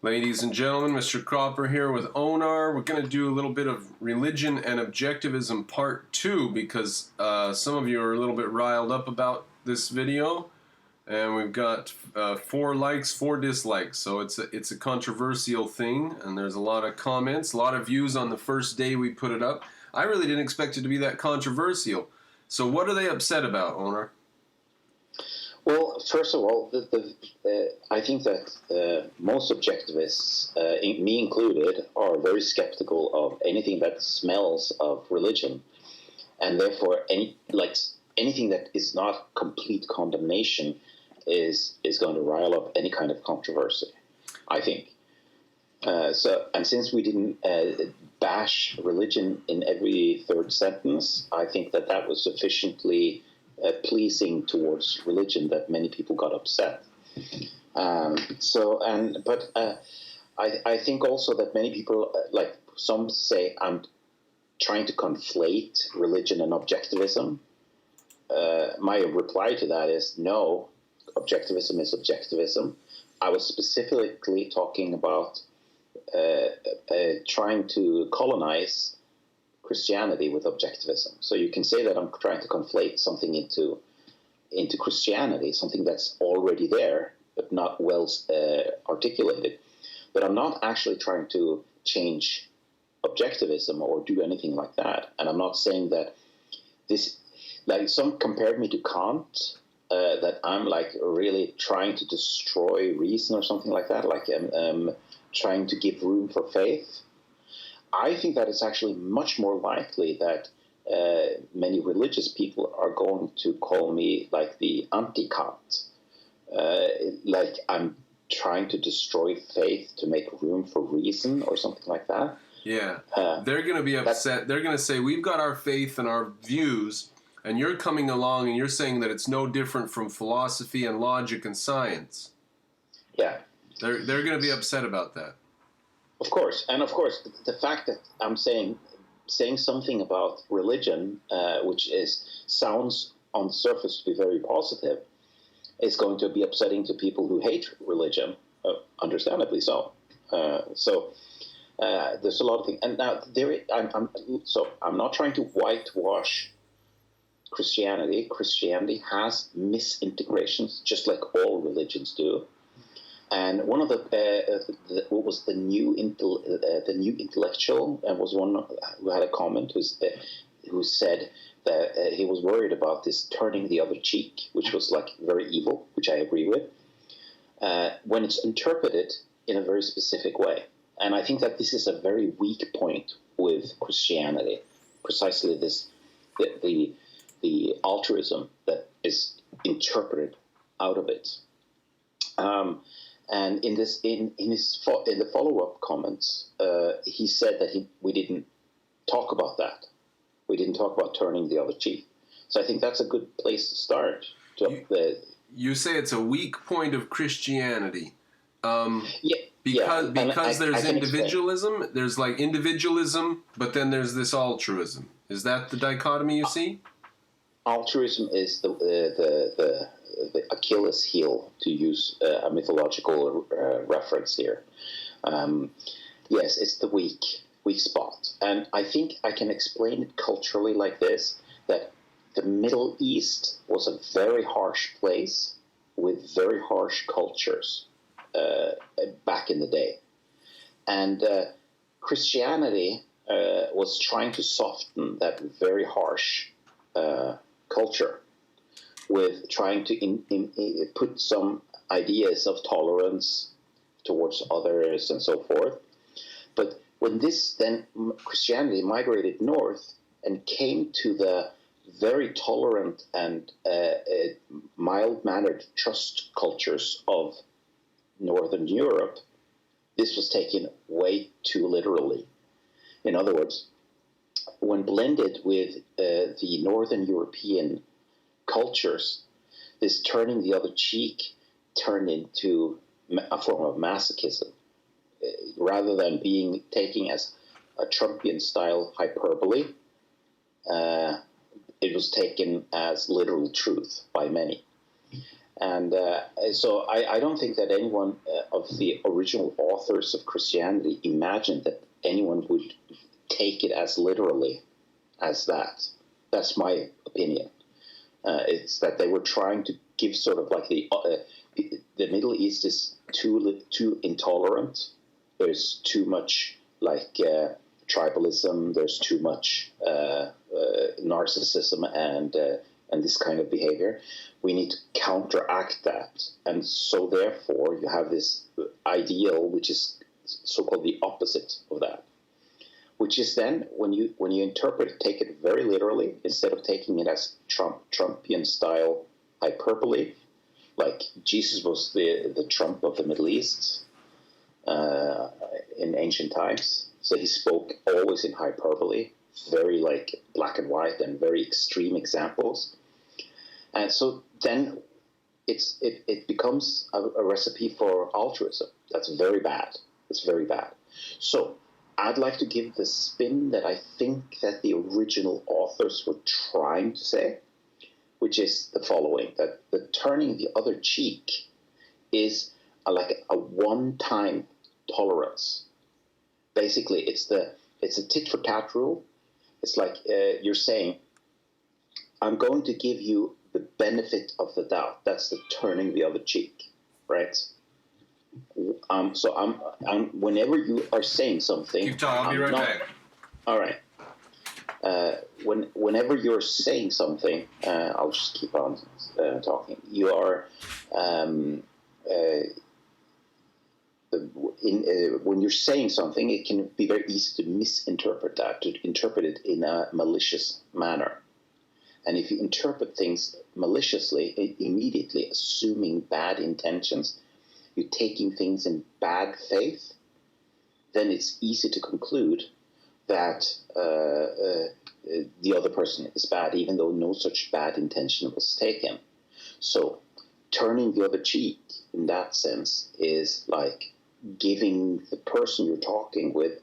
Ladies and gentlemen, Mr. Cropper here with Onar. We're going to do a little bit of religion and objectivism part 2 because some of you are a little bit riled up about this video. And we've got 4 likes, 4 dislikes. So it's a controversial thing, and there's a lot of comments, a lot of views on the first day we put it up. I really didn't expect it to be that controversial. So what are they upset about, Onar? Well, first of all, I think that most objectivists, me included, are very skeptical of anything that smells of religion, and therefore anything that is not complete condemnation is going to rile up any kind of controversy, I think. And since we didn't bash religion in every third sentence, I think that was sufficiently pleasing towards religion that many people got upset. I think also that many people, like some say, I'm trying to conflate religion and objectivism. My reply to that is no, objectivism is objectivism. I was specifically talking about trying to colonize Christianity with objectivism. So you can say that I'm trying to conflate something into Christianity, something that's already there but not well articulated. But I'm not actually trying to change objectivism or do anything like that. And I'm not saying that this, like some compared me to Kant, that I'm like really trying to destroy reason or something like that, like trying to give room for faith. I think that it's actually much more likely that many religious people are going to call me like the anti-Kant, like I'm trying to destroy faith to make room for reason or something like that. Yeah, they're going to be upset. They're going to say, we've got our faith and our views, and you're coming along and you're saying that it's no different from philosophy and logic and science. Yeah. They're going to be upset about that. Of course, and of course, the fact that I'm saying something about religion, which sounds on the surface to be very positive, is going to be upsetting to people who hate religion, understandably so. There's a lot of things, and now I'm not trying to whitewash Christianity. Christianity has misintegrations, just like all religions do. And one of what was the new intellectual, and was one who had a comment who said that he was worried about this turning the other cheek, which was like very evil, which I agree with, when it's interpreted in a very specific way. And I think that this is a very weak point with Christianity, precisely this the altruism that is interpreted out of it. And in the follow-up comments, he said that we didn't talk about that. We didn't talk about turning the other cheek. So I think that's a good place to start. You say it's a weak point of Christianity. Because there's individualism. Explain. There's like individualism, but then there's this altruism. Is that the dichotomy you see? Altruism is the Achilles heel, to use a mythological reference here. Yes, it's the weak spot. And I think I can explain it culturally like this, that the Middle East was a very harsh place with very harsh cultures back in the day. And Christianity was trying to soften that very harsh culture with trying to put some ideas of tolerance towards others and so forth. But when Christianity migrated north and came to the very tolerant and mild-mannered trust cultures of Northern Europe, this was taken way too literally. In other words, when blended with the Northern European cultures, this turning the other cheek turned into a form of masochism, rather than being taken as a Trumpian-style hyperbole. It was taken as literal truth by many. And so I don't think that anyone of the original authors of Christianity imagined that anyone would take it as literally as that. That's my opinion. It's that they were trying to give sort of like the Middle East is too intolerant. There's too much like tribalism. There's too much narcissism and this kind of behavior. We need to counteract that, and so therefore you have this ideal, which is so-called the opposite of that, which is then when you interpret, take it very literally instead of taking it as Trumpian style hyperbole, like Jesus was the Trump of the Middle East in ancient times. So he spoke always in hyperbole, very like black and white and very extreme examples. And so then it becomes a recipe for altruism. That's very bad. It's very bad. So I'd like to give the spin that I think that the original authors were trying to say, which is the following, that the turning the other cheek is like a one-time tolerance. Basically, it's a tit-for-tat rule. It's like you're saying, I'm going to give you the benefit of the doubt. That's the turning the other cheek, right? So I'm whenever you are saying something, keep talking. I'll be right back. All right. Whenever you're saying something, I'll just keep on talking. You are when you're saying something, it can be very easy to misinterpret that, to interpret it in a malicious manner. And if you interpret things maliciously, immediately assuming bad intentions, you're taking things in bad faith, then it's easy to conclude that the other person is bad, even though no such bad intention was taken. So turning the other cheek in that sense is like giving the person you're talking with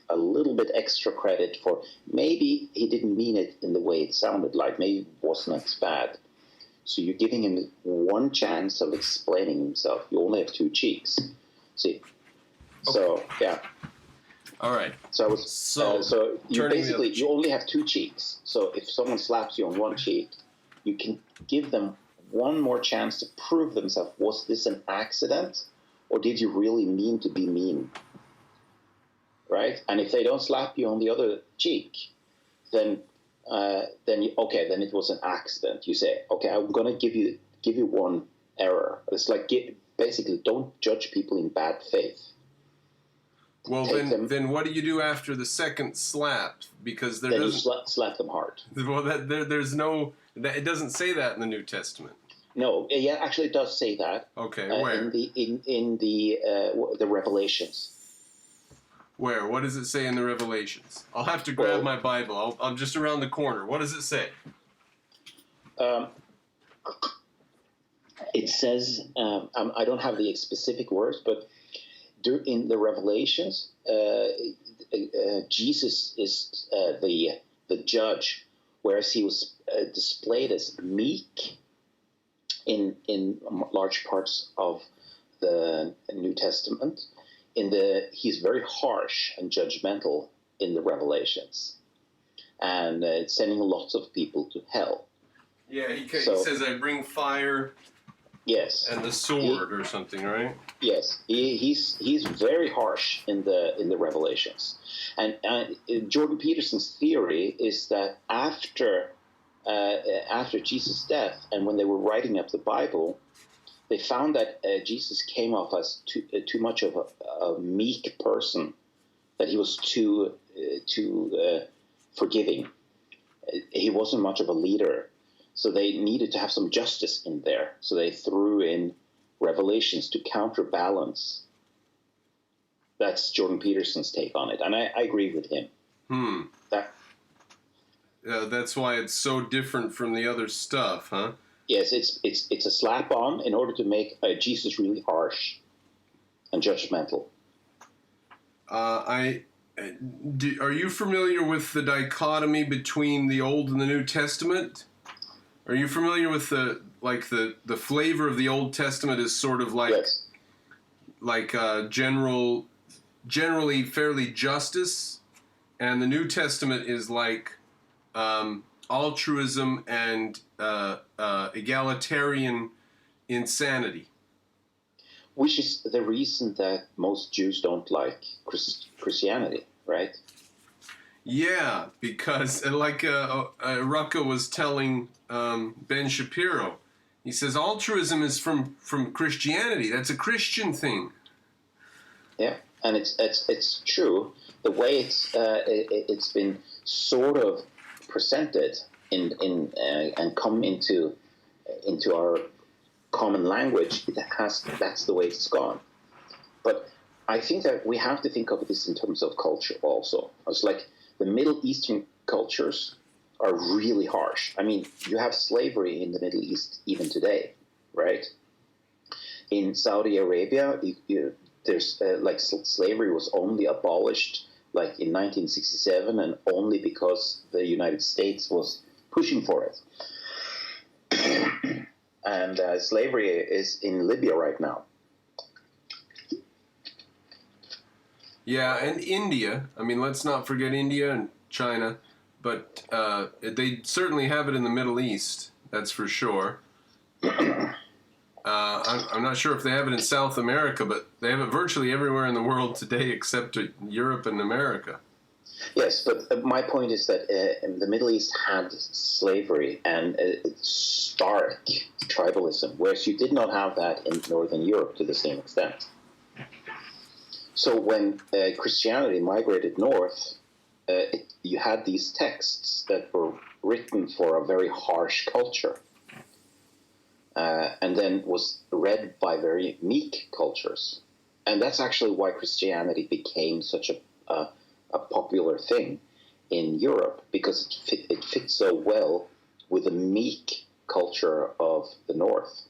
a little bit extra credit for maybe he didn't mean it in the way it sounded like, maybe it wasn't as bad. So you're giving him one chance of explaining himself. You only have two cheeks. See? Okay. So, yeah. All right. So you basically, you only have two cheeks. So if someone slaps you on one cheek, you can give them one more chance to prove themselves. Was this an accident? Or did you really mean to be mean? Right? And if they don't slap you on the other cheek, then it was an accident. You say, okay, I'm going to give you one error. It's like basically don't judge people in bad faith. Well, then what do you do after the second slap? Because then you slap them hard. Well, there's no. It doesn't say that in the New Testament. No, yeah, actually, it does say that. Okay, where? In the Revelations. Where? What does it say in the Revelations? I'll have to grab my Bible. I'm just around the corner. What does it say? It says, I don't have the specific words, but in the Revelations, Jesus is the judge, whereas he was displayed as meek in large parts of the New Testament. He's very harsh and judgmental in the Revelations, and sending lots of people to hell. Yeah, he says, "I bring fire." Yes, and the sword or something, right? Yes, he's very harsh in the Revelations, and Jordan Peterson's theory is that after Jesus' death, and when they were writing up the Bible, they found that Jesus came off as too much of a meek person, that he was too forgiving. He wasn't much of a leader, so they needed to have some justice in there. So they threw in Revelations to counterbalance. That's Jordan Peterson's take on it, and I agree with him. That's why it's so different from the other stuff, huh? Yes, it's a slap on in order to make Jesus really harsh and judgmental. Are you familiar with the dichotomy between the Old and the New Testament? Are you familiar with like the flavor of the Old Testament is sort of like Yes. Generally fairly justice, and the New Testament is like altruism and egalitarian insanity. Which is the reason that most Jews don't like Christianity, right? Yeah, because like Rucka was telling Ben Shapiro, he says altruism is from Christianity. That's a Christian thing. Yeah, and it's true. The way it's been sort of presented in and come into our common language, that's the way it's gone. But I think that we have to think of this in terms of culture also. It's like the Middle Eastern cultures are really harsh. I mean, you have slavery in the Middle East even today, right? In Saudi Arabia, there's like slavery was only abolished like in 1967, and only because the United States was pushing for it. And slavery is in Libya right now. Yeah, and India. I mean, let's not forget India and China, but they certainly have it in the Middle East. That's for sure. I'm not sure if they have it in South America, but they have it virtually everywhere in the world today except Europe and America. Yes, but my point is that the Middle East had slavery and stark tribalism, whereas you did not have that in Northern Europe to the same extent. So when Christianity migrated north, you had these texts that were written for a very harsh culture, and then was read by very meek cultures. And that's actually why Christianity became such a popular thing in Europe, because it fits so well with the meek culture of the North.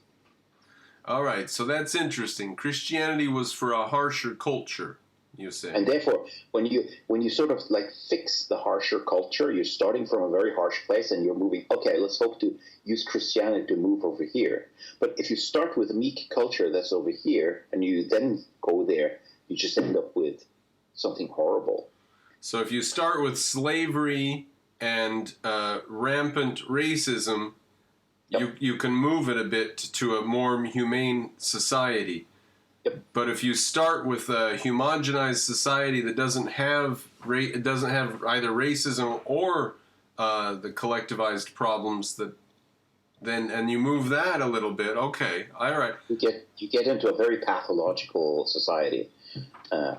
All right, so that's interesting. Christianity was for a harsher culture, you say. And therefore, when you sort of like fix the harsher culture, you're starting from a very harsh place and you're moving, okay, let's hope to use Christianity to move over here. But if you start with a meek culture that's over here and you then go there, you just end up with something horrible. So if you start with slavery and rampant racism, Yep. you can move it a bit to a more humane society. Yep. But if you start with a homogenized society that doesn't have either racism or the collectivized problems, and you move that a little bit, okay, all right. You get into a very pathological society,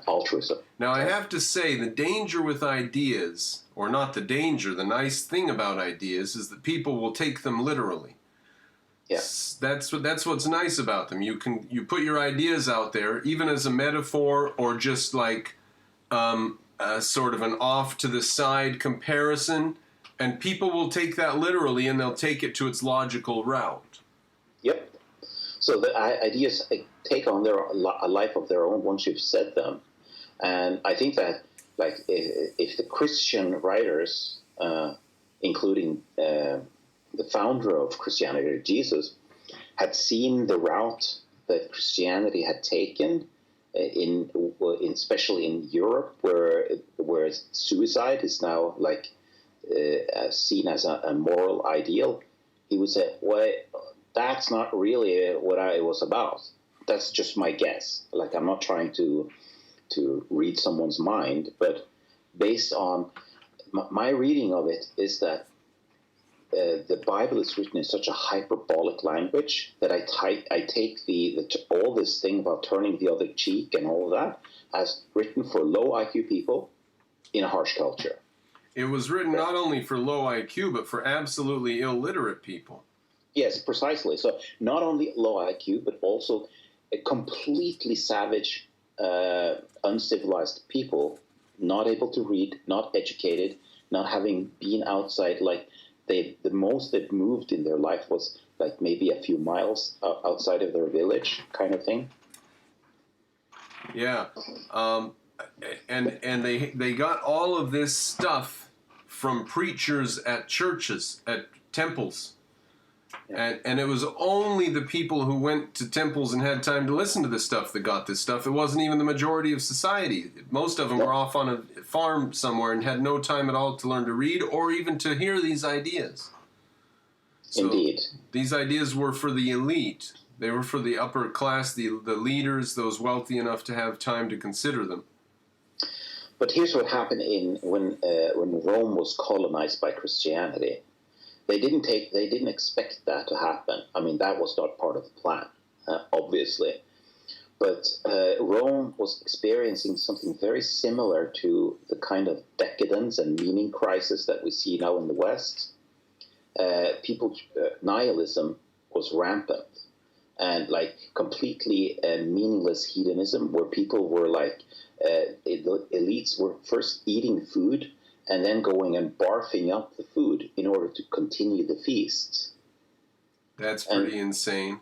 altruism. Now I have to say the danger with ideas, or not the danger, the nice thing about ideas is that people will take them literally. Yes, That's what's nice about them. You put your ideas out there, even as a metaphor or just like sort of an off to the side comparison, and people will take that literally and they'll take it to its logical route. Yep. So the ideas take on a life of their own once you've said them, and I think that like if the Christian writers, including the founder of Christianity, Jesus, had seen the route that Christianity had taken especially in Europe, where suicide is now like seen as a moral ideal, he would say, "Well, that's not really what I was about. That's just my guess. Like I'm not trying to read someone's mind, but based on my reading of it is that." The Bible is written in such a hyperbolic language that I take all this thing about turning the other cheek and all of that as written for low IQ people in a harsh culture. It was written not only for low IQ, but for absolutely illiterate people. Yes, precisely. So not only low IQ, but also a completely savage, uncivilized people, not able to read, not educated, not having been outside like. The most they've moved in their life was like maybe a few miles outside of their village, kind of thing. Yeah, and they got all of this stuff from preachers at churches, at temples. And it was only the people who went to temples and had time to listen to this stuff that got this stuff. It wasn't even the majority of society. Most of them were off on a farm somewhere and had no time at all to learn to read or even to hear these ideas. So Indeed. These ideas were for the elite. They were for the upper class, the leaders, those wealthy enough to have time to consider them. But here's what happened when Rome was colonized by Christianity. They didn't expect that to happen. I mean, that was not part of the plan, obviously. But Rome was experiencing something very similar to the kind of decadence and meaning crisis that we see now in the West. Nihilism was rampant, and like completely meaningless hedonism, where people were like, the elites were first eating food and then going and barfing up the food in order to continue the feast. That's pretty insane.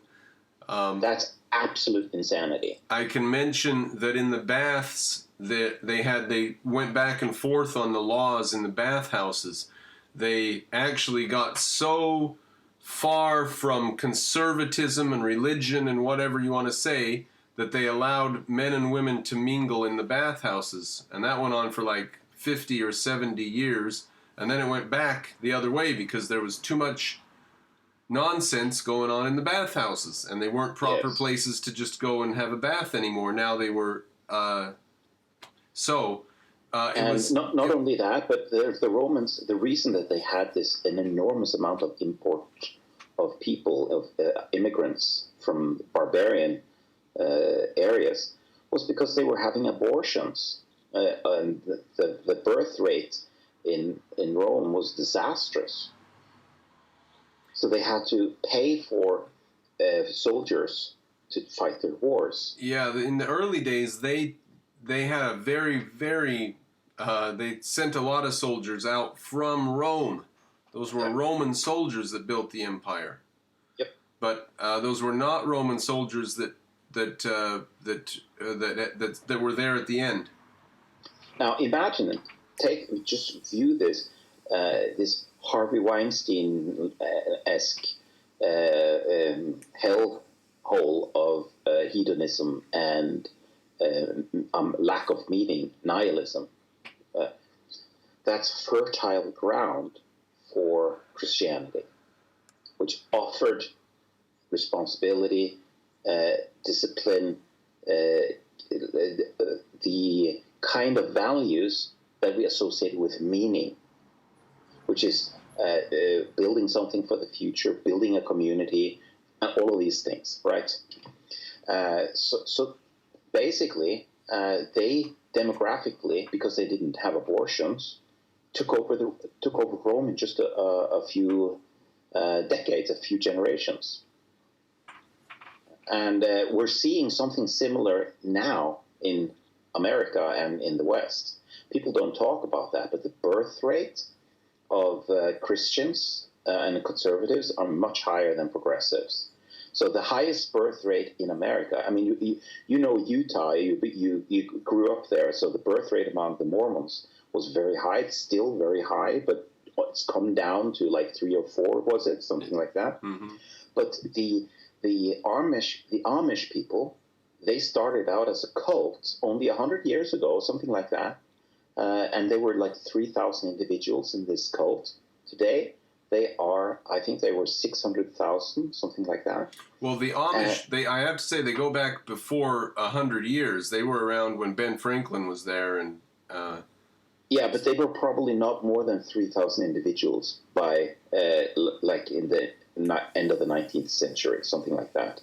That's absolute insanity. I can mention that in the baths that they went back and forth on the laws in the bathhouses. They actually got so far from conservatism and religion and whatever you want to say that they allowed men and women to mingle in the bathhouses. And that went on for like 50 or 70 years, and then it went back the other way because there was too much nonsense going on in the bathhouses, and they weren't proper places to just go and have a bath anymore. Now they were and not only that, but the Romans, the reason that they had an enormous amount of import of people, of immigrants from barbarian areas, was because they were having abortions. And the birth rate in Rome was disastrous. So they had to pay for soldiers to fight their wars. Yeah, in the early days, they had a very they sent a lot of soldiers out from Rome. Those were Roman soldiers that built the empire. Yep. But those were not Roman soldiers that were there at the end. Now imagine it. Just view this Harvey Weinstein-esque hellhole of hedonism and lack of meaning, nihilism. That's fertile ground for Christianity, which offered responsibility, discipline, the kind of values that we associate with meaning, which is building something for the future, building a community, and all of these things, right? So basically, they demographically, because they didn't have abortions, took over Rome in just a few decades, a few generations. And we're seeing something similar now in America and in the West. People don't talk about that, but the birth rate of Christians and conservatives are much higher than progressives. So the highest birth rate in America, I mean, you know Utah, you grew up there, so the birth rate among the Mormons was very high. It's still very high, but it's come down to like 3 or 4, was it? Something like that. Mm-hmm. But the Amish people, they started out as a cult only 100 years ago, something like that. And they were like 3,000 individuals in this cult. Today, they are, I think they were 600,000, something like that. Well, the Amish, I have to say, they go back before 100 years. They were around when Ben Franklin was there. And yeah, but they were probably not more than 3,000 individuals by, like in the end of the 19th century, something like that.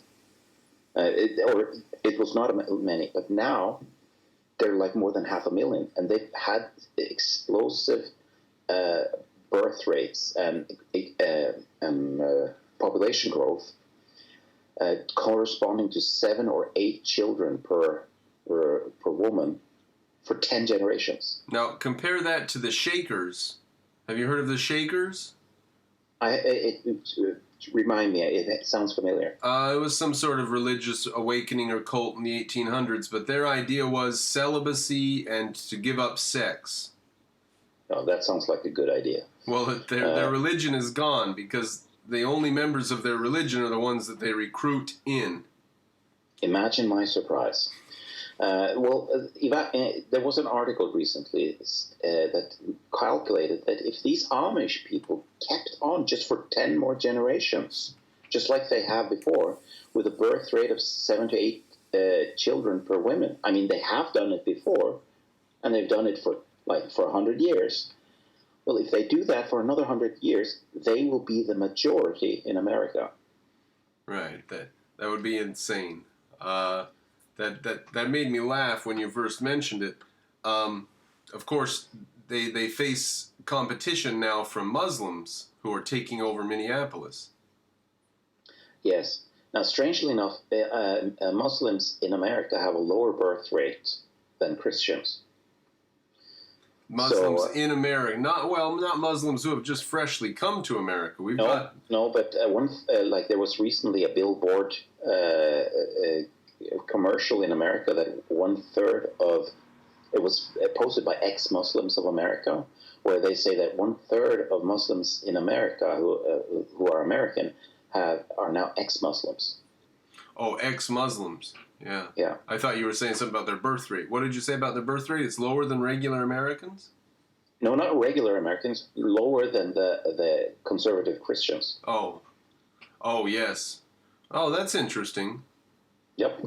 It was not many, but now they're like more than 500,000, and they've had explosive birth rates and population growth corresponding to 7 or 8 children per woman for 10 generations. Now compare that to the Shakers. Have you heard of the Shakers? Remind me, it sounds familiar. It was some sort of religious awakening or cult in the 1800s, but their idea was celibacy and to give up sex. Oh, that sounds like a good idea. Well, their religion is gone because the only members of their religion are the ones that they recruit in. Imagine my surprise. There was an article recently that calculated that if these Amish people kept on just for 10 more generations, just like they have before, with a birth rate of 7 to 8 children per woman, I mean, they have done it before, and they've done it for 100 years. Well, if they do that for another 100 years, they will be the majority in America. Right. That would be insane. That made me laugh when you first mentioned it. Of course, they face competition now from Muslims who are taking over Minneapolis. Yes. Now, strangely enough, Muslims in America have a lower birth rate than Christians. Muslims in America, not Muslims who have just freshly come to America. There was recently a billboard commercial in America that it was posted by ex-Muslims of America, where they say that 1/3 of Muslims in America who are American are now ex-Muslims. Oh, ex-Muslims. Yeah. Yeah. I thought you were saying something about their birth rate. What did you say about their birth rate? It's lower than regular Americans? No, not regular Americans. Lower than the conservative Christians. Oh. Oh, yes. Oh, that's interesting. Yep.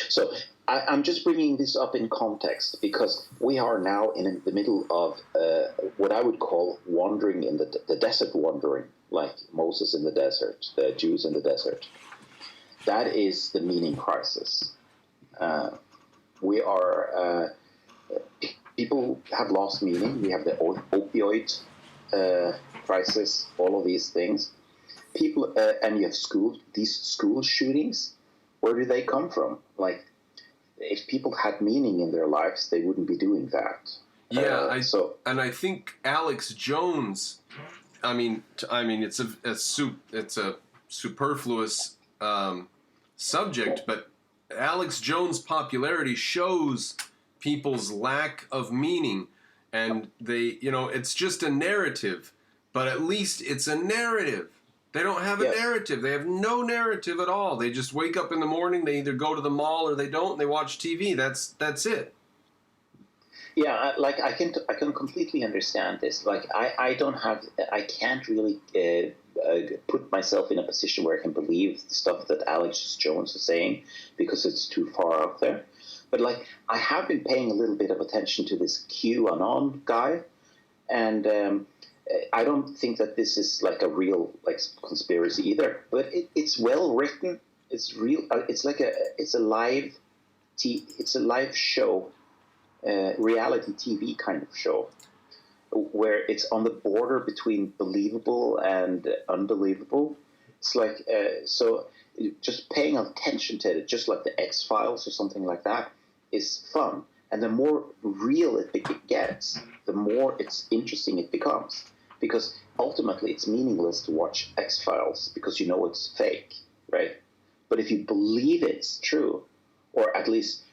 So I'm just bringing this up in context because we are now in the middle of what I would call wandering in the desert wandering, like Moses in the desert, the Jews in the desert. That is the meaning crisis. People have lost meaning. We have the opioid crisis, all of these things. People, and you have these school shootings. Where do they come from? Like, if people had meaning in their lives, they wouldn't be doing that. Yeah, I think Alex Jones. I mean, it's a superfluous subject, but Alex Jones' popularity shows people's lack of meaning, and it's just a narrative, but at least it's a narrative. They don't have a narrative. They have no narrative at all. They just wake up in the morning, they either go to the mall or they don't, and they watch TV. That's it. Yeah, I can completely understand this. Like, I can't really put myself in a position where I can believe the stuff that Alex Jones is saying because it's too far out there. But like, I have been paying a little bit of attention to this QAnon guy, and I don't think that this is like a real conspiracy either. But it's well written. It's real. It's a live show. Reality TV kind of show where it's on the border between believable and unbelievable. It's like so just paying attention to it, just like the X-Files or something like that, is fun. And the more real it gets, the more it's interesting it becomes, because ultimately it's meaningless to watch X-Files because you know it's fake, right? But if you believe it's true, or at least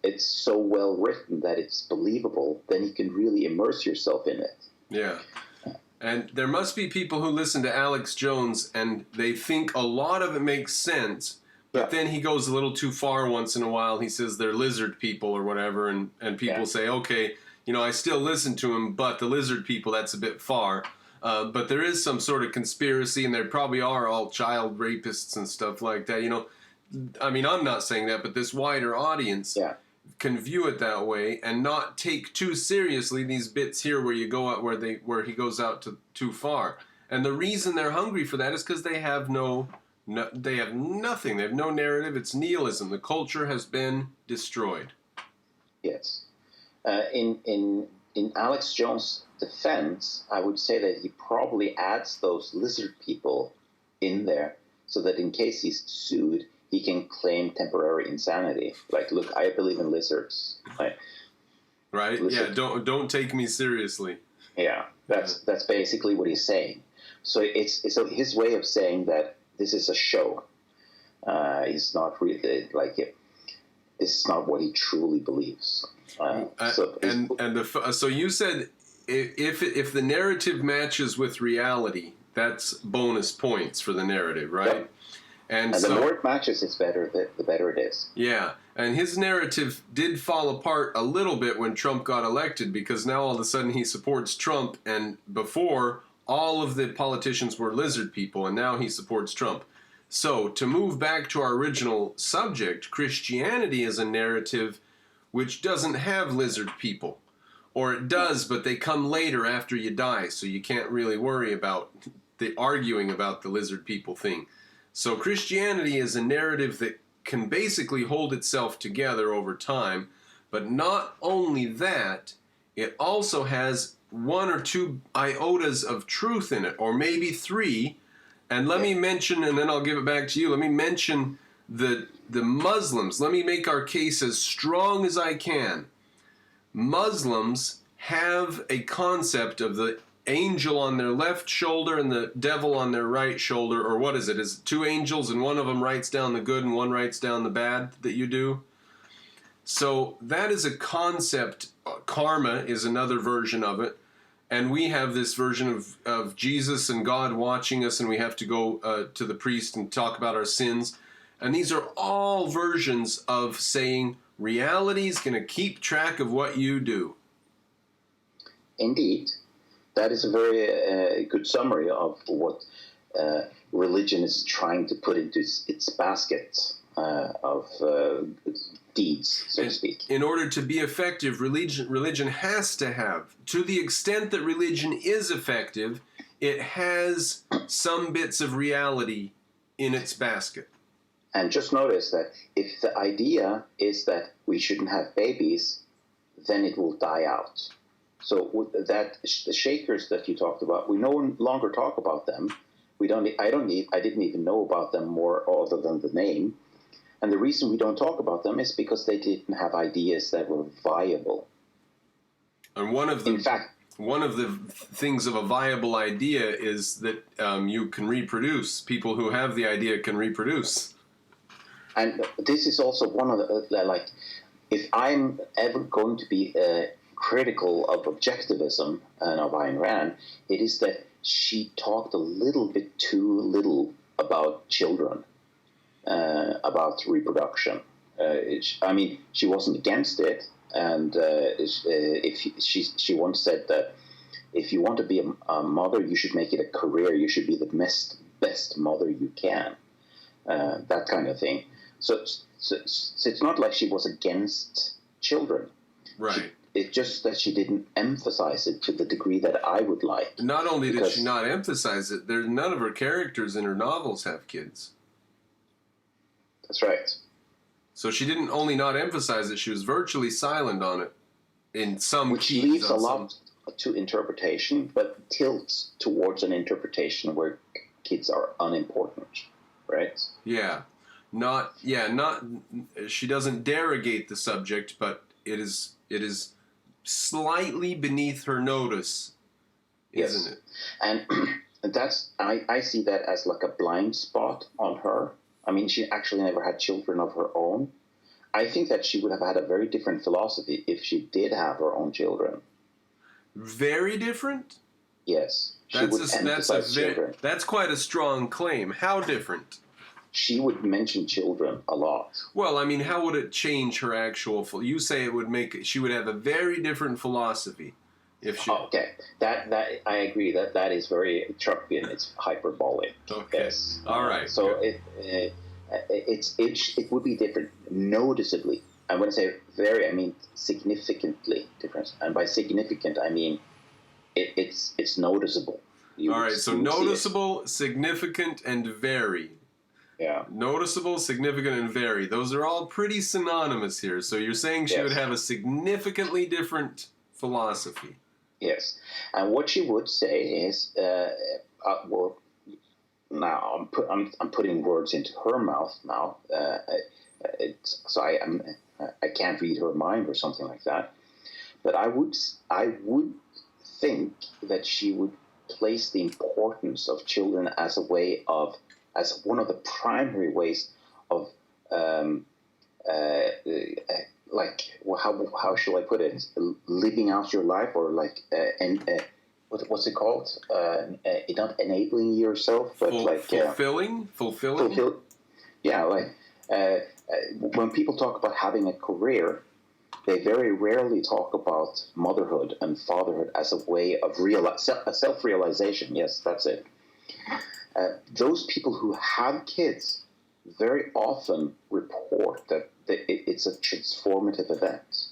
it's so well written that it's believable, then you can really immerse yourself in it. Yeah. And there must be people who listen to Alex Jones and they think a lot of it makes sense, but then he goes a little too far once in a while. He says they're lizard people or whatever, and people say, okay, I still listen to him, but the lizard people, that's a bit far. But there is some sort of conspiracy, and there probably are all child rapists and stuff like that, I mean, I'm not saying that, but this wider audience can view it that way and not take too seriously these bits here where you go out where he goes out too far. And the reason they're hungry for that is because they have they have nothing. They have no narrative. It's nihilism. The culture has been destroyed. Yes. In Alex Jones' defense, I would say that he probably adds those lizard people in there so that in case he's sued, he can claim temporary insanity. Like, look, I believe in lizards. Right? Yeah, don't take me seriously. Yeah, that's basically what he's saying. So it's his way of saying that this is a show. He's not really this is not what he truly believes. So you said if the narrative matches with reality, that's bonus points for the narrative, right? Yep. And the so, more it matches, it's better. The better it is. Yeah, and his narrative did fall apart a little bit when Trump got elected, because now all of a sudden he supports Trump, and before all of the politicians were lizard people, and now he supports Trump. So to move back to our original subject, Christianity is a narrative which doesn't have lizard people. Or it does, but they come later after you die, so you can't really worry about the arguing about the lizard people thing. So Christianity is a narrative that can basically hold itself together over time, but not only that, it also has 1 or 2 iotas of truth in it, or maybe 3. And let me mention, and then I'll give it back to you, let me mention the Muslims. Let me make our case as strong as I can. Muslims have a concept of the angel on their left shoulder and the devil on their right shoulder, or what is it? Is it 2 angels and one of them writes down the good and one writes down the bad that you do? So that is a concept. Karma is another version of it. And we have this version of Jesus and God watching us, and we have to go to the priest and talk about our sins. And these are all versions of saying reality is going to keep track of what you do. Indeed. That is a very good summary of what religion is trying to put into its basket of deeds, so to speak. In order to be effective, religion has to have, to the extent that religion is effective, it has some bits of reality in its basket. And just notice that if the idea is that we shouldn't have babies, then it will die out. So that the Shakers that you talked about, we no longer talk about them. I didn't even know about them more other than the name. And the reason we don't talk about them is because they didn't have ideas that were viable. And one of the things of a viable idea is that you can reproduce. People who have the idea can reproduce. And this is also one of the, if I'm ever going to be critical of objectivism and of Ayn Rand, it is that she talked a little bit too little about children, about reproduction. She wasn't against it, and she once said that if you want to be a mother, you should make it a career. You should be the best mother you can, that kind of thing. So it's not like she was against children. Right. It's just that she didn't emphasize it to the degree that I would like. Not only did she not emphasize it, none of her characters in her novels have kids. That's right. So she didn't only not emphasize it, she was virtually silent on it in some Which keys. Leaves a lot to interpretation, but tilts towards an interpretation where kids are unimportant, right? Yeah. She doesn't derogate the subject, but it is slightly beneath her notice, isn't it? And that's I see that as like a blind spot on her. I mean, she actually never had children of her own. I think that she would have had a very different philosophy if she did have her own children. Very different? Yes. That's quite a strong claim. How different? She would mention children a lot. Well, I mean, how would it change her actual... You say it would she would have a very different philosophy if she... Okay, that I agree that is very Trumpian. It's hyperbolic. Okay, yes. All right. So it would be different, noticeably. And when I say very, I mean significantly different. And by significant, I mean it's noticeable. All right. So noticeable, significant, and very. Yeah. Noticeable, significant, and vary. Those are all pretty synonymous here. So you're saying she would have a significantly different philosophy. Yes. And what she would say is, well, now I'm putting words into her mouth now. So I can't read her mind or something like that. But I would think that she would place the importance of children as one of the primary ways of, how shall I put it, living out your life, or what's it called? Not enabling yourself, but fulfilling. Fulfill. Yeah, like when people talk about having a career, they very rarely talk about motherhood and fatherhood as a way of self-realization. Yes, that's it. Those people who have kids very often report that it's a transformative event.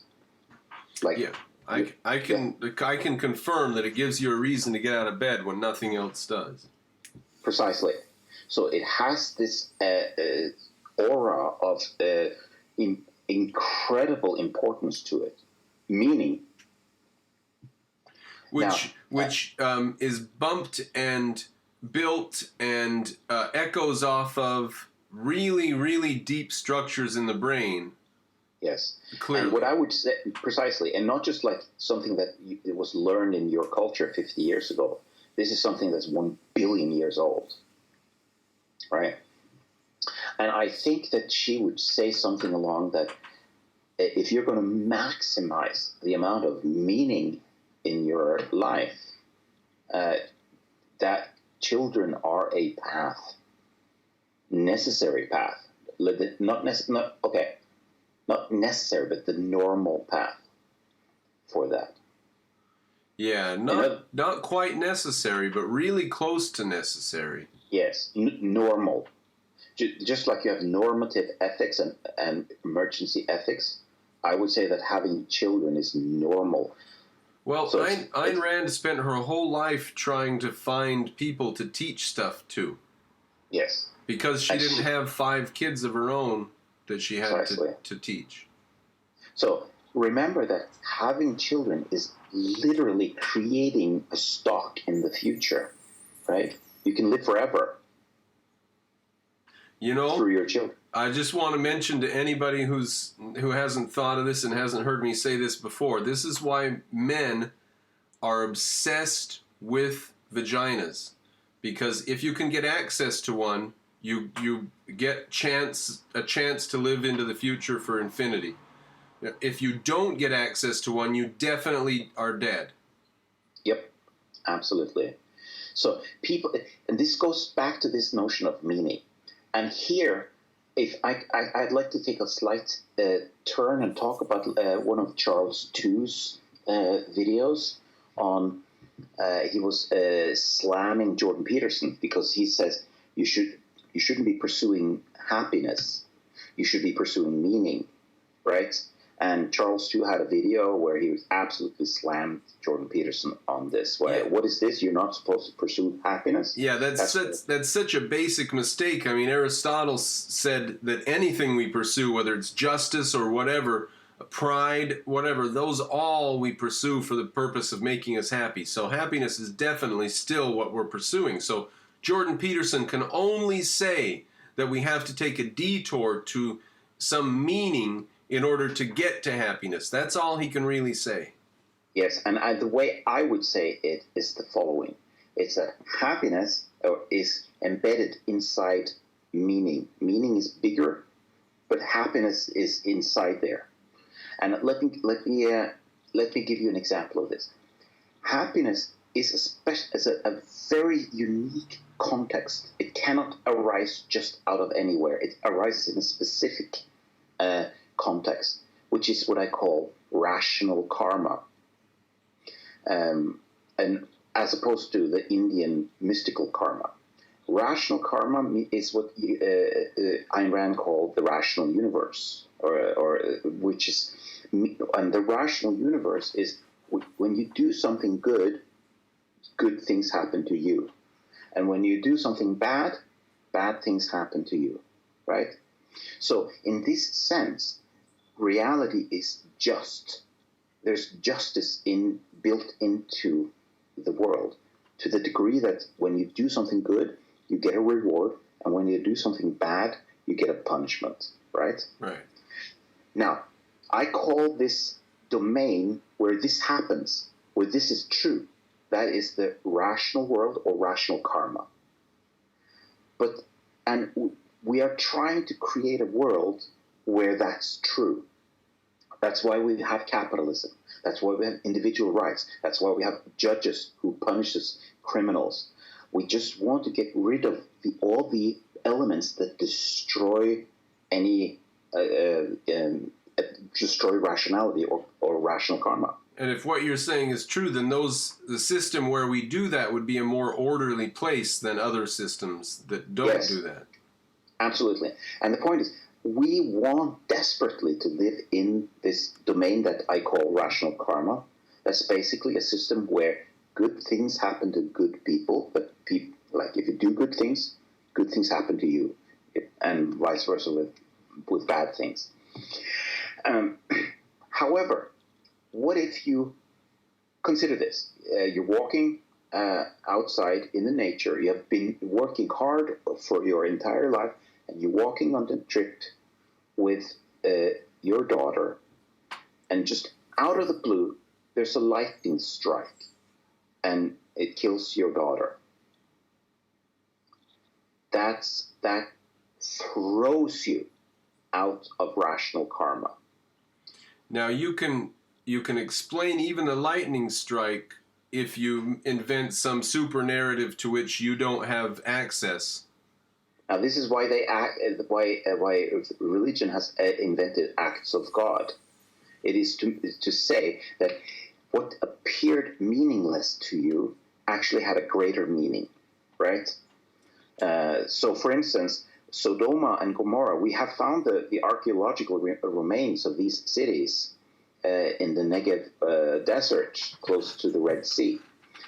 Like, yeah, I can confirm that it gives you a reason to get out of bed when nothing else does. Precisely. So it has this aura of incredible importance to it, meaning. Which is bumped and built and echoes off of really, really deep structures in the brain. Yes. Clearly. And what I would say, precisely, and not just like something that it was learned in your culture 50 years ago. This is something that's 1 billion years old, right? And I think that she would say something along that if you're going to maximize the amount of meaning in your life, that children are a path, necessary path, not necessary, but the normal path for that. Yeah, not quite necessary, but really close to necessary. Yes, normal. Just like you have normative ethics and emergency ethics, I would say that having children is normal. Well, so Ayn Rand spent her whole life trying to find people to teach stuff to. Yes. Because she didn't have 5 kids of her own that she had to teach. So remember that having children is literally creating a stock in the future, right? You can live forever. Through your children. I just want to mention to anybody who hasn't thought of this and hasn't heard me say this before, this is why men are obsessed with vaginas. Because if you can get access to one, you get a chance to live into the future for infinity. If you don't get access to one, you definitely are dead. Yep, absolutely. So people, and this goes back to this notion of meaning. And here, if I'd like to take a slight turn and talk about one of Charles II's videos on. He was slamming Jordan Peterson because he says you shouldn't be pursuing happiness, you should be pursuing meaning, right? And Charles II had a video where he was absolutely slammed Jordan Peterson on this. What is this? You're not supposed to pursue happiness? Yeah, that's such a basic mistake. I mean, Aristotle said that anything we pursue, whether it's justice or whatever, pride, whatever, those all we pursue for the purpose of making us happy. So happiness is definitely still what we're pursuing. So Jordan Peterson can only say that we have to take a detour to some meaning in order to get to happiness. That's all he can really say. Yes, and the way I would say it is the following. It's that happiness is embedded inside meaning. Meaning is bigger, but happiness is inside there. And let me give you an example of this. Happiness is a very unique context. It cannot arise just out of anywhere. It arises in a specific context, which is what I call rational karma, and as opposed to the Indian mystical karma. Rational karma is what Ayn Rand called the rational universe, or which is, and the rational universe is when you do something good, good things happen to you, and when you do something bad, bad things happen to you, right? So in this sense, reality is just. There's justice built into the world, to the degree that when you do something good, you get a reward, and when you do something bad, you get a punishment, right? Right. Now, I call this domain where this happens, where this is true, that is the rational world or rational karma. And we are trying to create a world where that's true. That's why we have capitalism. That's why we have individual rights. That's why we have judges who punishes criminals. We just want to get rid of all the elements that destroy any destroy rationality or rational karma. And if what you're saying is true, then the system where we do that would be a more orderly place than other systems that don't do that. Absolutely. And the point is, we want desperately to live in this domain that I call rational karma. That's basically a system where good things happen to good people, but like if you do good things happen to you, and vice versa with bad things. However, what if you consider this? You're walking outside in the nature. You have been working hard for your entire life, and you're walking on the trip with your daughter, and just out of the blue, there's a lightning strike, and it kills your daughter. That throws you out of rational karma. Now you can explain even a lightning strike if you invent some super narrative to which you don't have access. Now this is why why religion has invented acts of God. It is to say that what appeared meaningless to you actually had a greater meaning, right? So, for instance, Sodoma and Gomorrah, we have found the archaeological remains of these cities in the Negev desert, close to the Red Sea.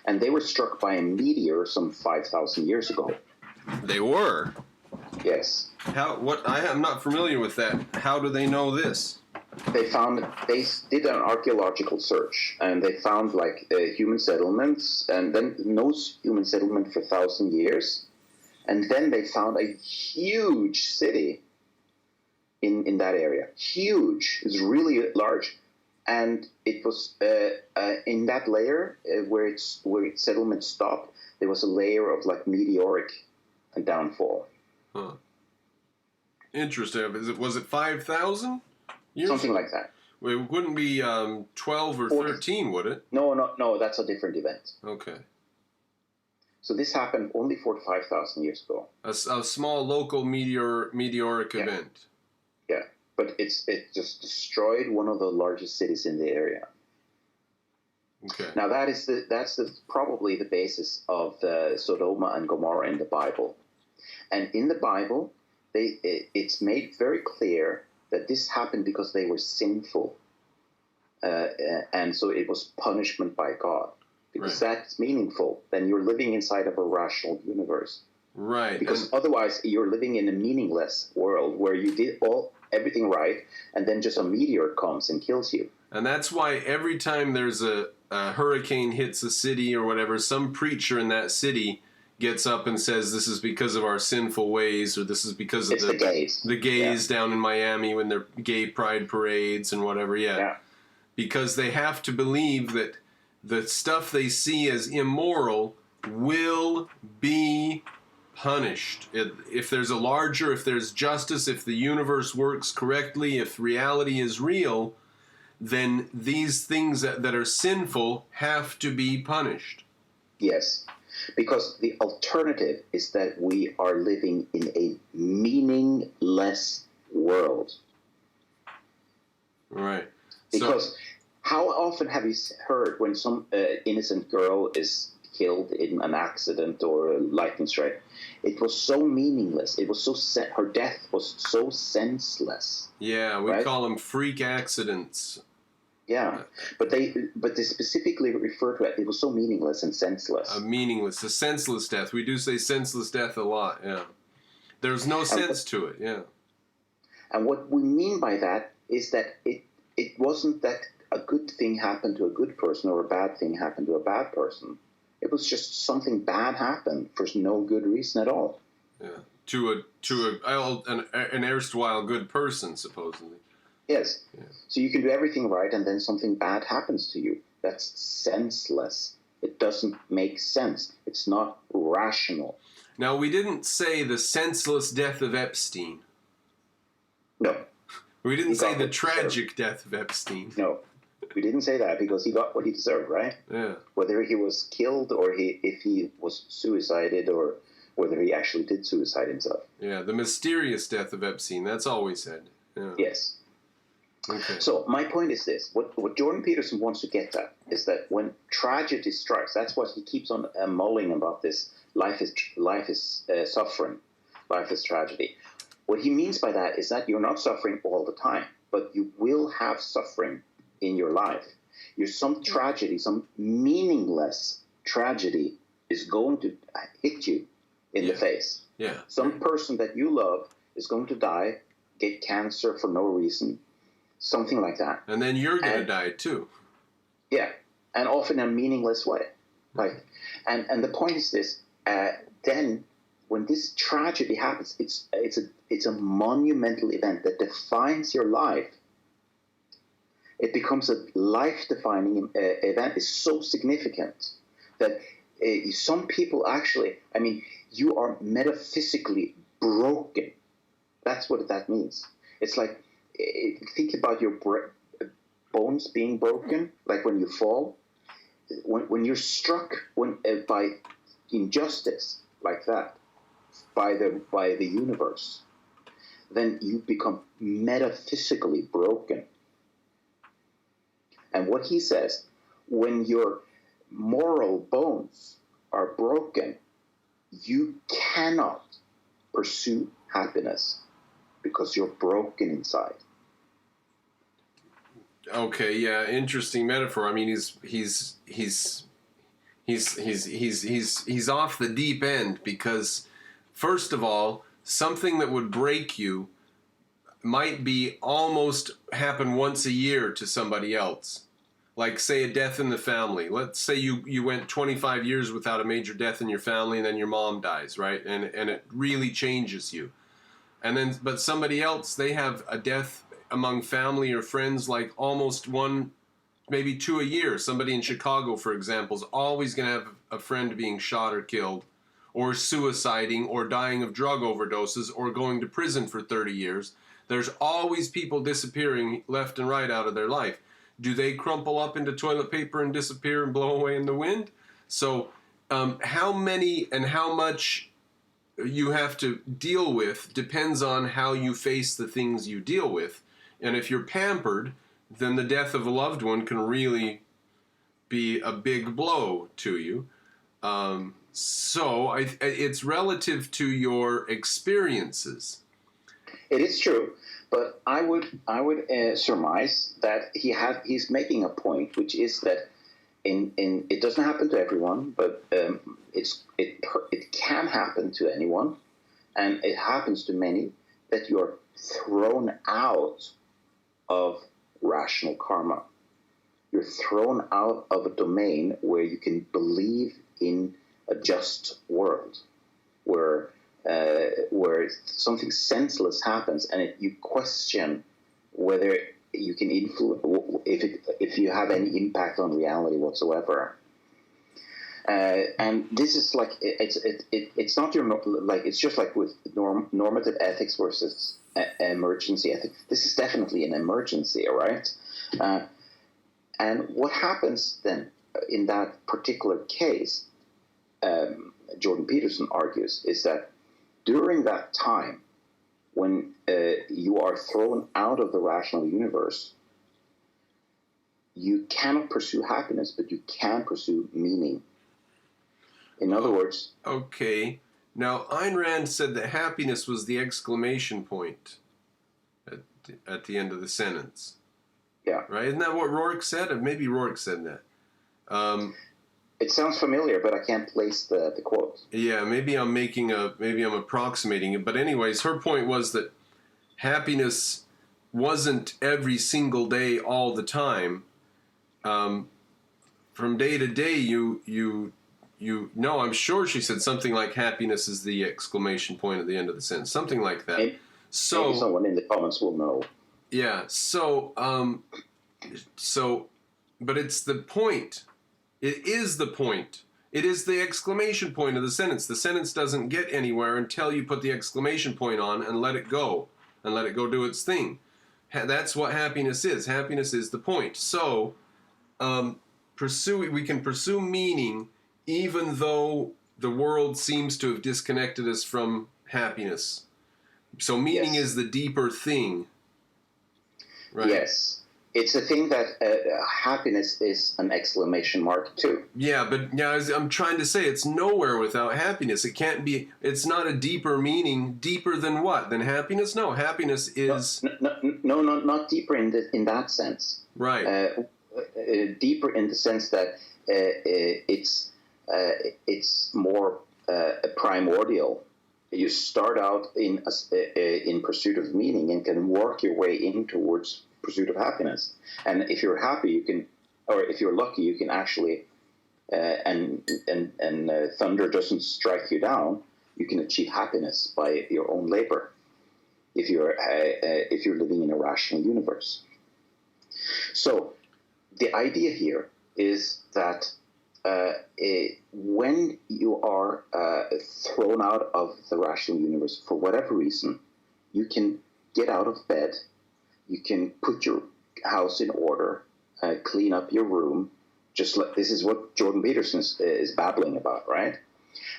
And they were struck by a meteor some 5,000 years ago. They were? Yes. I'm not familiar with that. How do they know this? They did an archaeological search, and they found human settlements, and then no human settlement for 1,000 years. And then they found a huge city in that area. Huge. It was really large. And it was in that layer where its settlement stopped, there was a layer of meteoric downfall. Huh. Interesting. Was it 5,000 years? Something like that. Well, it wouldn't be 12 or 13, would it? No, that's a different event. Okay. So this happened only 4,000 to 5,000 years ago. A small local meteoric event. Yeah, but it just destroyed one of the largest cities in the area. Okay. Now that's probably the basis of Sodoma and Gomorrah in the Bible, and in the Bible, it's made very clear that this happened because they were sinful, and so it was punishment by God. Because that's meaningful, then you're living inside of a rational universe. Right. Because otherwise, you're living in a meaningless world where you did everything right, and then just a meteor comes and kills you. And that's why every time there's a hurricane hits a city or whatever, some preacher in that city gets up and says, this is because of our sinful ways, or this is because of the gays down in Miami when they're gay pride parades and whatever. Yeah. Because they have to believe that the stuff they see as immoral will be punished. If there's justice, if the universe works correctly, if reality is real, then these things that are sinful have to be punished. Yes, because the alternative is that we are living in a meaningless world. Right. Because how often have you heard when some innocent girl is killed in an accident or a lightning strike? It was so meaningless. It was her death was so senseless. Yeah, we call them freak accidents. Yeah, but they specifically refer to it. It was so meaningless and senseless. A senseless death. We do say senseless death a lot. Yeah, there's no sense to it. Yeah, and what we mean by that is that it wasn't that a good thing happened to a good person or a bad thing happened to a bad person. It was just something bad happened for no good reason at all. Yeah, to an erstwhile good person, supposedly. Yes. Yeah. So you can do everything right, and then something bad happens to you. That's senseless. It doesn't make sense. It's not rational. Now, we didn't say the senseless death of Epstein. No. We didn't say got the what he deserved. tragic death of Epstein. No, we didn't say that because he got what he deserved, right? Yeah. Whether he was killed or if he was suicided or whether he actually did suicide himself. Yeah, the mysterious death of Epstein. That's all we said. Yeah. Yes. Okay. So my point is this: what Jordan Peterson wants to get at is that when tragedy strikes, that's what he keeps on mulling about. This life is suffering, life is tragedy. What he means by that is that you're not suffering all the time, but you will have suffering in your life. Some tragedy, some meaningless tragedy, is going to hit you in the face. Yeah. Some person that you love is going to die, get cancer for no reason. Something like that. And then you're going to die too. Yeah, and often in a meaningless way. Like, and the point is this: then, when this tragedy happens, it's a monumental event that defines your life. It becomes a life-defining event. It's so significant that some people actually, I mean, you are metaphysically broken. That's what that means. It's like, think about your bones being broken, like when you fall. When you're struck by injustice like that, by the universe, then you become metaphysically broken. And what he says, when your moral bones are broken, you cannot pursue happiness because you're broken inside. Okay, yeah, interesting metaphor. I mean, he's off the deep end because, first of all, something that would break you might be almost happen once a year to somebody else. Like, say, a death in the family. Let's say you went 25 years without a major death in your family, and then your mom dies, right? And it really changes you. And then, but somebody else, they have a death among family or friends, like almost one, maybe two a year. Somebody in Chicago, for example, is always going to have a friend being shot or killed, or suiciding, or dying of drug overdoses, or going to prison for 30 years. There's always people disappearing left and right out of their life. Do they crumple up into toilet paper and disappear and blow away in the wind? So how many and how much you have to deal with depends on how you face the things you deal with. And if you're pampered, then the death of a loved one can really be a big blow to you. So it's relative to your experiences. It is true, but I would surmise that he's making a point, which is that it doesn't happen to everyone, but it can happen to anyone, and it happens to many, that you're thrown out of rational karma. You're thrown out of a domain where you can believe in a just world, where something senseless happens, and you question whether you can influence, if you have any impact on reality whatsoever. And this is like it's not your like it's just like with normative ethics versus emergency ethics. This is definitely an emergency, all right? And what happens then in that particular case, Jordan Peterson argues, is that during that time when you are thrown out of the rational universe, you cannot pursue happiness, but you can pursue meaning. In other words... Okay. Now, Ayn Rand said that happiness was the exclamation point at the end of the sentence. Yeah. Right? Isn't that what Rourke said? Maybe Rourke said that. It sounds familiar, but I can't place the quote. Yeah, maybe I'm approximating it. But anyways, her point was that happiness wasn't every single day all the time. From day to day, no, I'm sure she said something like happiness is the exclamation point at the end of the sentence. Something like that. Maybe someone in the comments will know. Yeah, so, but it's the point. It is the point. It is the exclamation point of the sentence. The sentence doesn't get anywhere until you put the exclamation point on and let it go do its thing. That's what happiness is. Happiness is the point. So, we can pursue meaning even though the world seems to have disconnected us from happiness. So meaning Yes. is the deeper thing, right? Yes. It's a thing that happiness is an exclamation mark too. Yeah, but I'm trying to say it's nowhere without happiness. It can't be. It's not a deeper meaning. Deeper than what? Than happiness? No, happiness is No, not deeper in that sense. right. Deeper in the sense that it's more primordial. You start out in pursuit of meaning and can work your way in towards pursuit of happiness. And if you're happy, you can, or if you're lucky, you can actually, and thunder doesn't strike you down. You can achieve happiness by your own labor. If you're living in a rational universe. So the idea here is that when you are thrown out of the rational universe for whatever reason, you can get out of bed, you can put your house in order, clean up your room, just like this is what Jordan Peterson is babbling about, right?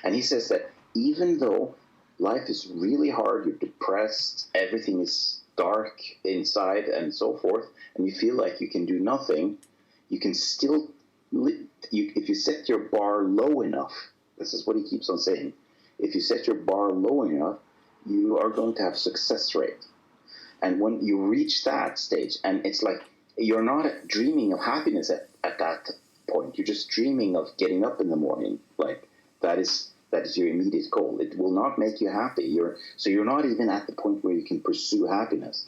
And he says that even though life is really hard, you're depressed, everything is dark inside and so forth, and you feel like you can do nothing, you can still, if you set your bar low enough, this is what he keeps on saying, if you set your bar low enough, you are going to have success rate. And when you reach that stage, and it's like you're not dreaming of happiness at that point, you're just dreaming of getting up in the morning, like that is your immediate goal. It will not make you happy. You're not even at the point where you can pursue happiness.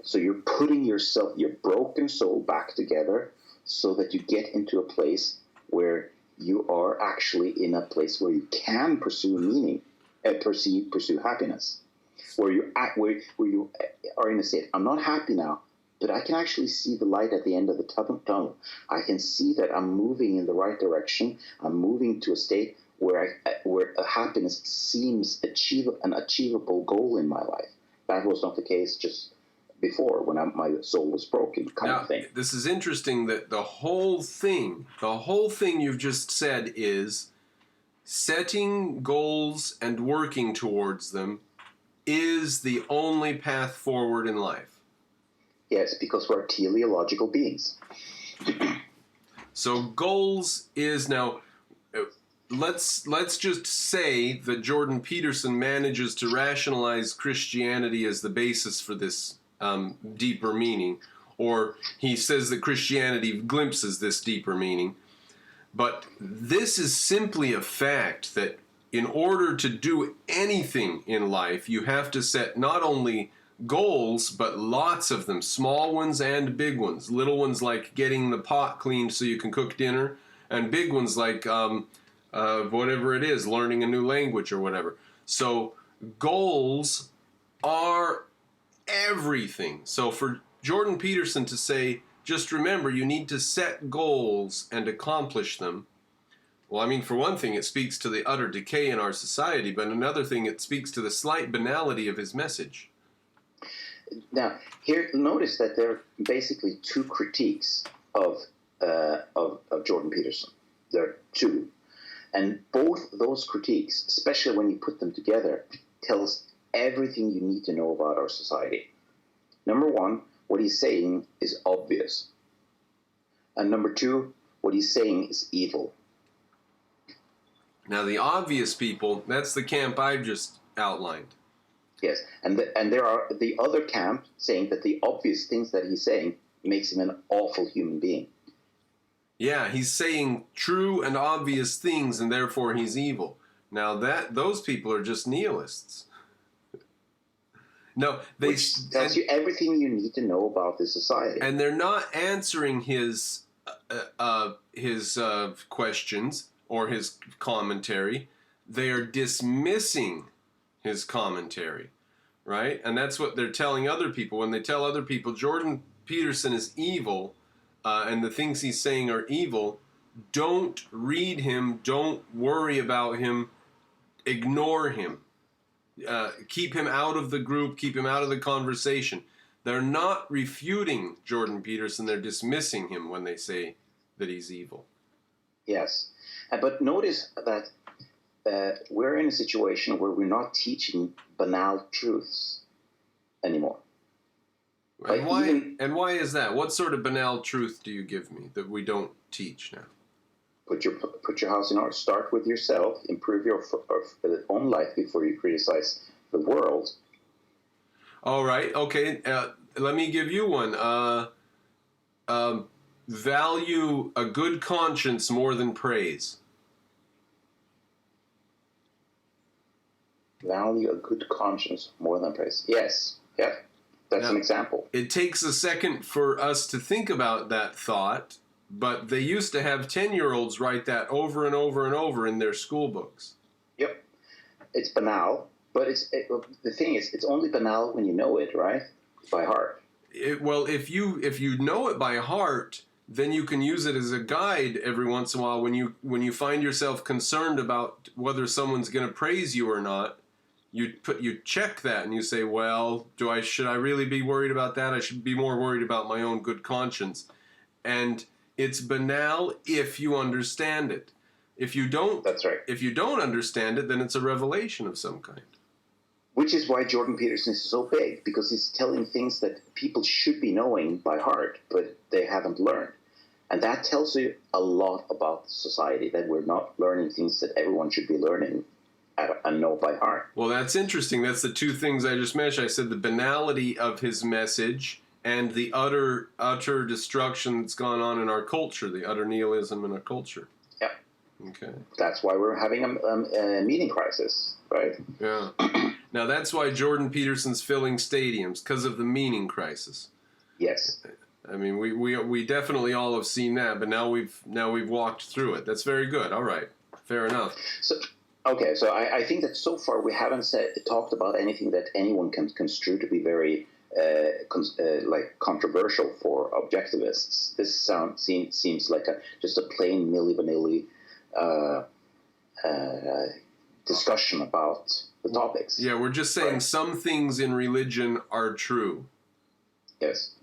So you're putting yourself, your broken soul, back together so that you get into a place where you are actually in a place where you can pursue meaning, pursue happiness, where you are in a state. I'm not happy now, but I can actually see the light at the end of the tunnel. I can see that I'm moving in the right direction. I'm moving to a state where happiness seems an achievable goal in my life. That was not the case just before when my soul was broken, kind of thing. This is interesting that the whole thing you've just said is setting goals and working towards them is the only path forward in life. Yes, because we're teleological beings. So goals is now. Let's just say that Jordan Peterson manages to rationalize Christianity as the basis for this deeper meaning, or he says that Christianity glimpses this deeper meaning. But this is simply a fact that in order to do anything in life, you have to set not only goals, but lots of them, small ones and big ones. Little ones like getting the pot cleaned so you can cook dinner, and big ones like whatever it is, learning a new language or whatever. So goals are everything. So for Jordan Peterson to say, just remember, you need to set goals and accomplish them. Well, I mean, for one thing, it speaks to the utter decay in our society, but another thing, it speaks to the slight banality of his message. Now, here, notice that there are basically two critiques of Jordan Peterson. There are two. And both those critiques, especially when you put them together, tells everything you need to know about our society. Number one, what he's saying is obvious. And number two, what he's saying is evil. Now, the obvious people, that's the camp I've just outlined. Yes, and there are the other camp saying that the obvious things that he's saying makes him an awful human being. Yeah, he's saying true and obvious things, and therefore he's evil. Now, those people are just nihilists. No, Which tells you everything you need to know about the society. And they're not answering his questions or his commentary. They are dismissing his commentary, right? And that's what they're telling other people. When they tell other people Jordan Peterson is evil, and the things he's saying are evil, don't read him, don't worry about him, ignore him. Keep him out of the group, keep him out of the conversation. They're not refuting Jordan Peterson. They're dismissing him when they say that he's evil. Yes. But notice that we're in a situation where we're not teaching banal truths anymore. And why is that? What sort of banal truth do you give me that we don't teach now? Put your house in order. Start with yourself. Improve your own life before you criticize the world. All right. Okay. Let me give you one. Value a good conscience more than praise. Value a good conscience more than praise. Yes. Yeah. That's an example. It takes a second for us to think about that thought, but they used to have 10-year-olds write that over and over and over in their school books. Yep. It's banal, but the thing is, it's only banal when you know it, right? By heart. Well, if you know it by heart, then you can use it as a guide every once in a while when you find yourself concerned about whether someone's going to praise you or not. You check that and you say, well, should I really be worried about that? I should be more worried about my own good conscience. And it's banal if you understand it. If you don't, that's right. If you don't understand it, then it's a revelation of some kind. Which is why Jordan Peterson is so big, because he's telling things that people should be knowing by heart, but they haven't learned. And that tells you a lot about society, that we're not learning things that everyone should be learning and know by heart. Well, that's interesting. That's the two things I just mentioned. I said the banality of his message and the utter destruction that's gone on in our culture, the utter nihilism in our culture. Yeah. Okay. That's why we're having a meaning crisis, right? Yeah. Now, that's why Jordan Peterson's filling stadiums, because of the meaning crisis. Yes. I mean, we definitely all have seen that, but now we've walked through it. That's very good. All right. Fair enough. So I think that so far we haven't talked about anything that anyone can construe to be very controversial for objectivists. This seems like just a plain milli-vanilli discussion about the topics. Yeah, we're just saying some things in religion are true. Yes.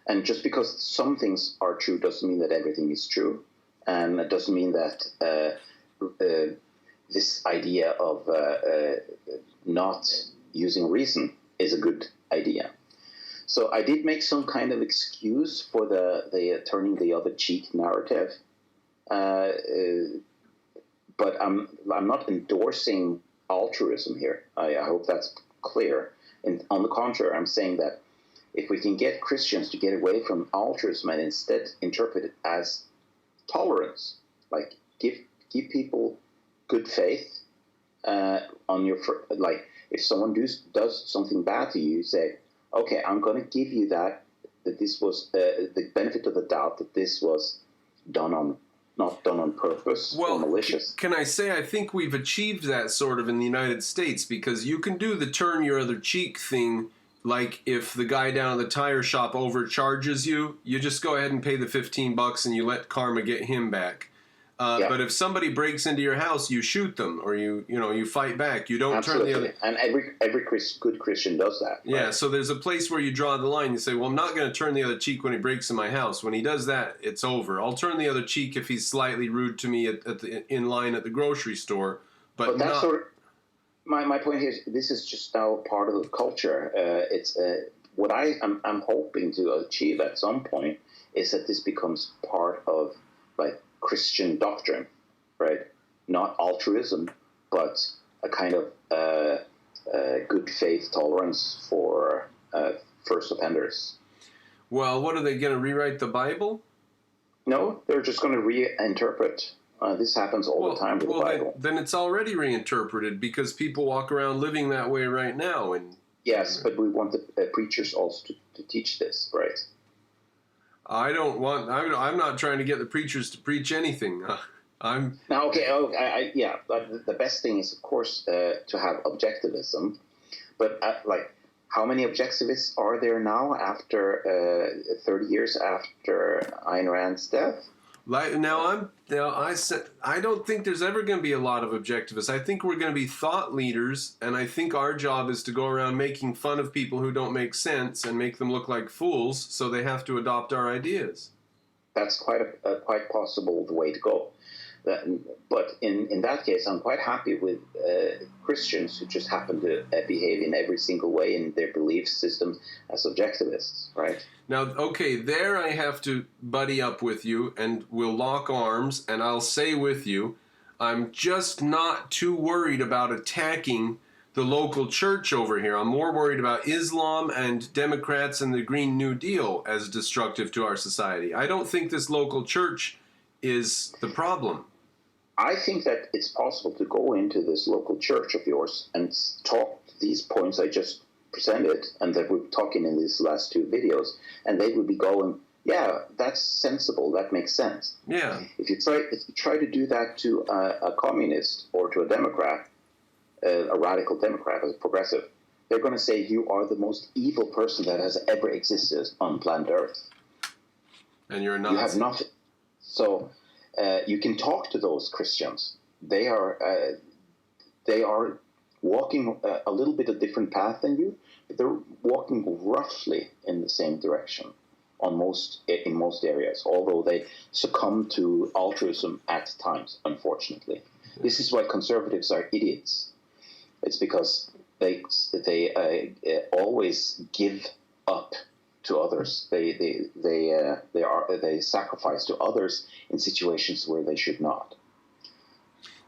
And just because some things are true doesn't mean that everything is true. And it doesn't mean that this idea of not using reason is a good idea. So I did make some kind of excuse for the turning the other cheek narrative. But I'm not endorsing altruism here. I hope that's clear. And on the contrary, I'm saying that if we can get Christians to get away from altruism and instead interpret it as tolerance, like give people good faith on your if someone does something bad to you, say, okay, I'm going to give you that this was the benefit of the doubt that this was not done on purpose or malicious. Can I say I think we've achieved that sort of in the United States, because you can do the turn your other cheek thing. Like if the guy down at the tire shop overcharges you, you just go ahead and pay the $15 and you let karma get him back. But if somebody breaks into your house, you shoot them or you fight back. You don't Absolutely. turn the other. And every good Christian does that. Right? Yeah. So there's a place where you draw the line. You say, well, I'm not going to turn the other cheek when he breaks in my house. When he does that, it's over. I'll turn the other cheek if he's slightly rude to me in line at the grocery store. But that's not. My point here is this is just now part of the culture. It's what I'm hoping to achieve at some point is that this becomes part of Christian doctrine, right? Not altruism, but a kind of good faith tolerance for first offenders. Well, what are they going to rewrite the Bible? No, they're just going to reinterpret. This happens all the time with the Bible. Then it's already reinterpreted because people walk around living that way right now. Yes, but we want the preachers also to teach this, right? I'm not trying to get the preachers to preach anything. The best thing is, of course, to have objectivism. But how many objectivists are there now after 30 years after Ayn Rand's death? I don't think there's ever going to be a lot of objectivists. I think we're going to be thought leaders, and I think our job is to go around making fun of people who don't make sense and make them look like fools, so they have to adopt our ideas. That's quite possible the way to go. But in that case, I'm quite happy with Christians who just happen to behave in every single way in their belief system as objectivists, right? Now, okay, there I have to buddy up with you, and we'll lock arms, and I'll say with you, I'm just not too worried about attacking the local church over here. I'm more worried about Islam and Democrats and the Green New Deal as destructive to our society. I don't think this local church is the problem. I think that it's possible to go into this local church of yours and talk these points I just presented and that we're talking in these last two videos, and they would be going, yeah, that's sensible, that makes sense. Yeah. If you try to do that to a communist or to a Democrat, a radical Democrat, a progressive, they're going to say you are the most evil person that has ever existed on planet Earth. And you're not. You have nothing. So you can talk to those Christians. They are walking a little bit a different path than you, but they're walking roughly in the same direction in most areas, although they succumb to altruism at times, unfortunately. This is why conservatives are idiots. It's because they always give up to others. They sacrifice to others in situations where they should not.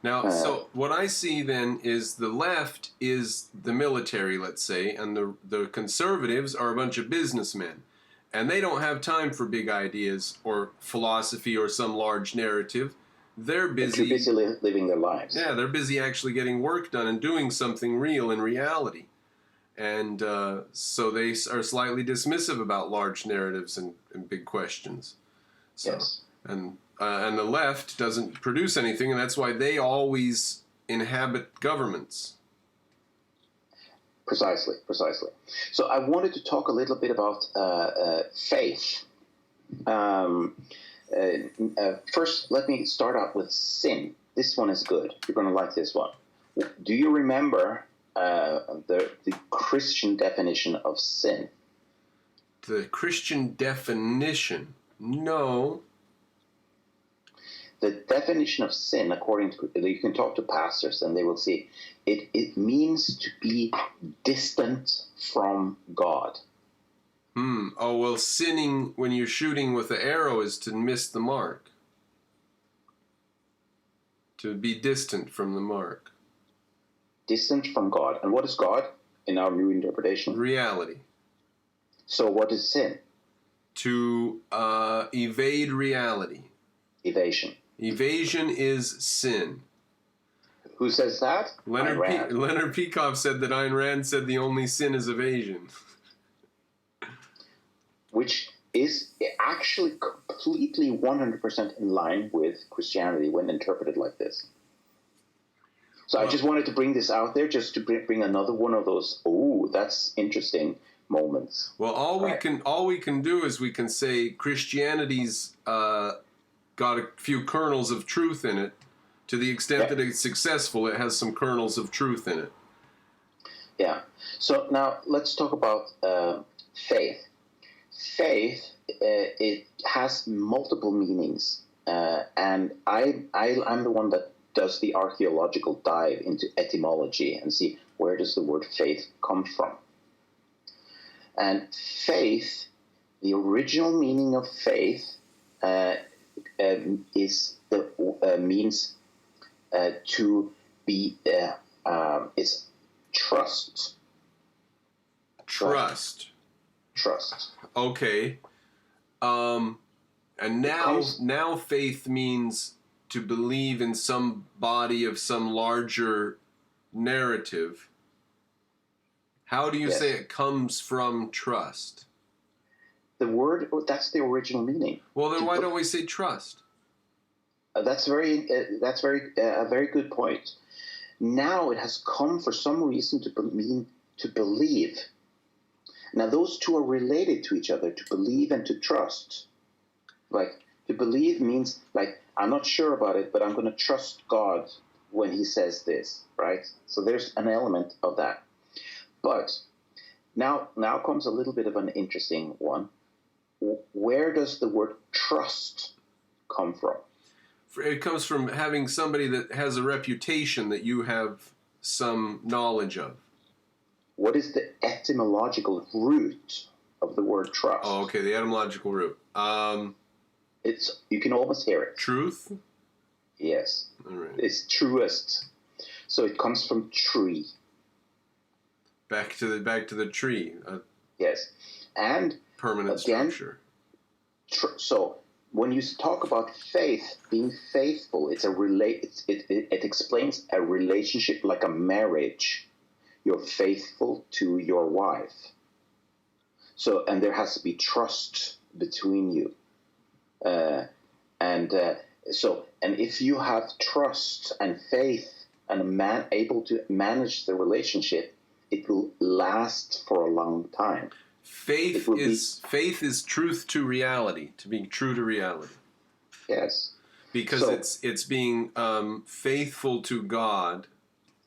Now, so what I see then is the left is the military, let's say, and the conservatives are a bunch of businessmen. And they don't have time for big ideas or philosophy or some large narrative. They're busy living their lives. Yeah, they're busy actually getting work done and doing something real in reality. And so they are slightly dismissive about large narratives and big questions. So, yes. And the left doesn't produce anything, and that's why they always inhabit governments. Precisely. So I wanted to talk a little bit about faith. First, let me start out with sin. This one is good. You're going to like this one. Do you remember the Christian definition of sin? The Christian definition? No. The definition of sin, according to, you can talk to pastors and they will see, it means to be distant from God. Oh, well, sinning when you're shooting with the arrow is to miss the mark. To be distant from the mark. Distant from God. And what is God in our new interpretation? Reality. So what is sin? To evade reality. Evasion. Evasion is sin. Who says that? Leonard Peikoff said that Ayn Rand said the only sin is evasion. Which is actually completely 100% in line with Christianity when interpreted like this. So I just wanted to bring this out there just to bring another one of those, oh, that's interesting moments. Well, all we can do is we can say Christianity's got a few kernels of truth in it. To the extent that it's successful, it has some kernels of truth in it. Yeah. So now let's talk about faith. Faith, it has multiple meanings, and I'm the one that does the archaeological dive into etymology and see where does the word faith come from. And faith, the original meaning of faith, means to be is trust. Trust. Okay. And now faith means to believe in some body of some larger narrative. How do you say it comes from trust? The word, that's the original meaning. Well, then why don't we say trust? That's a very good point. Now it has come for some reason to mean to believe. Now those two are related to each other, to believe and to trust. Like To believe means like, I'm not sure about it, but I'm going to trust God when he says this, right? So there's an element of that. But now comes a little bit of an interesting one. Where does the word trust come from? It comes from having somebody that has a reputation that you have some knowledge of. What is the etymological root of the word trust? Oh, okay, the etymological root. You can almost hear it. Truth? Yes. All right. It's truest. So it comes from tree. Back to the tree. Yes. And permanent again, structure. So when you talk about faith, being faithful, it explains a relationship like a marriage. You're faithful to your wife. So, and there has to be trust between you. And if you have trust and faith and a man able to manage the relationship, it will last for a long time. Faith is truth to reality, to being true to reality. Yes. Because it's being faithful to God.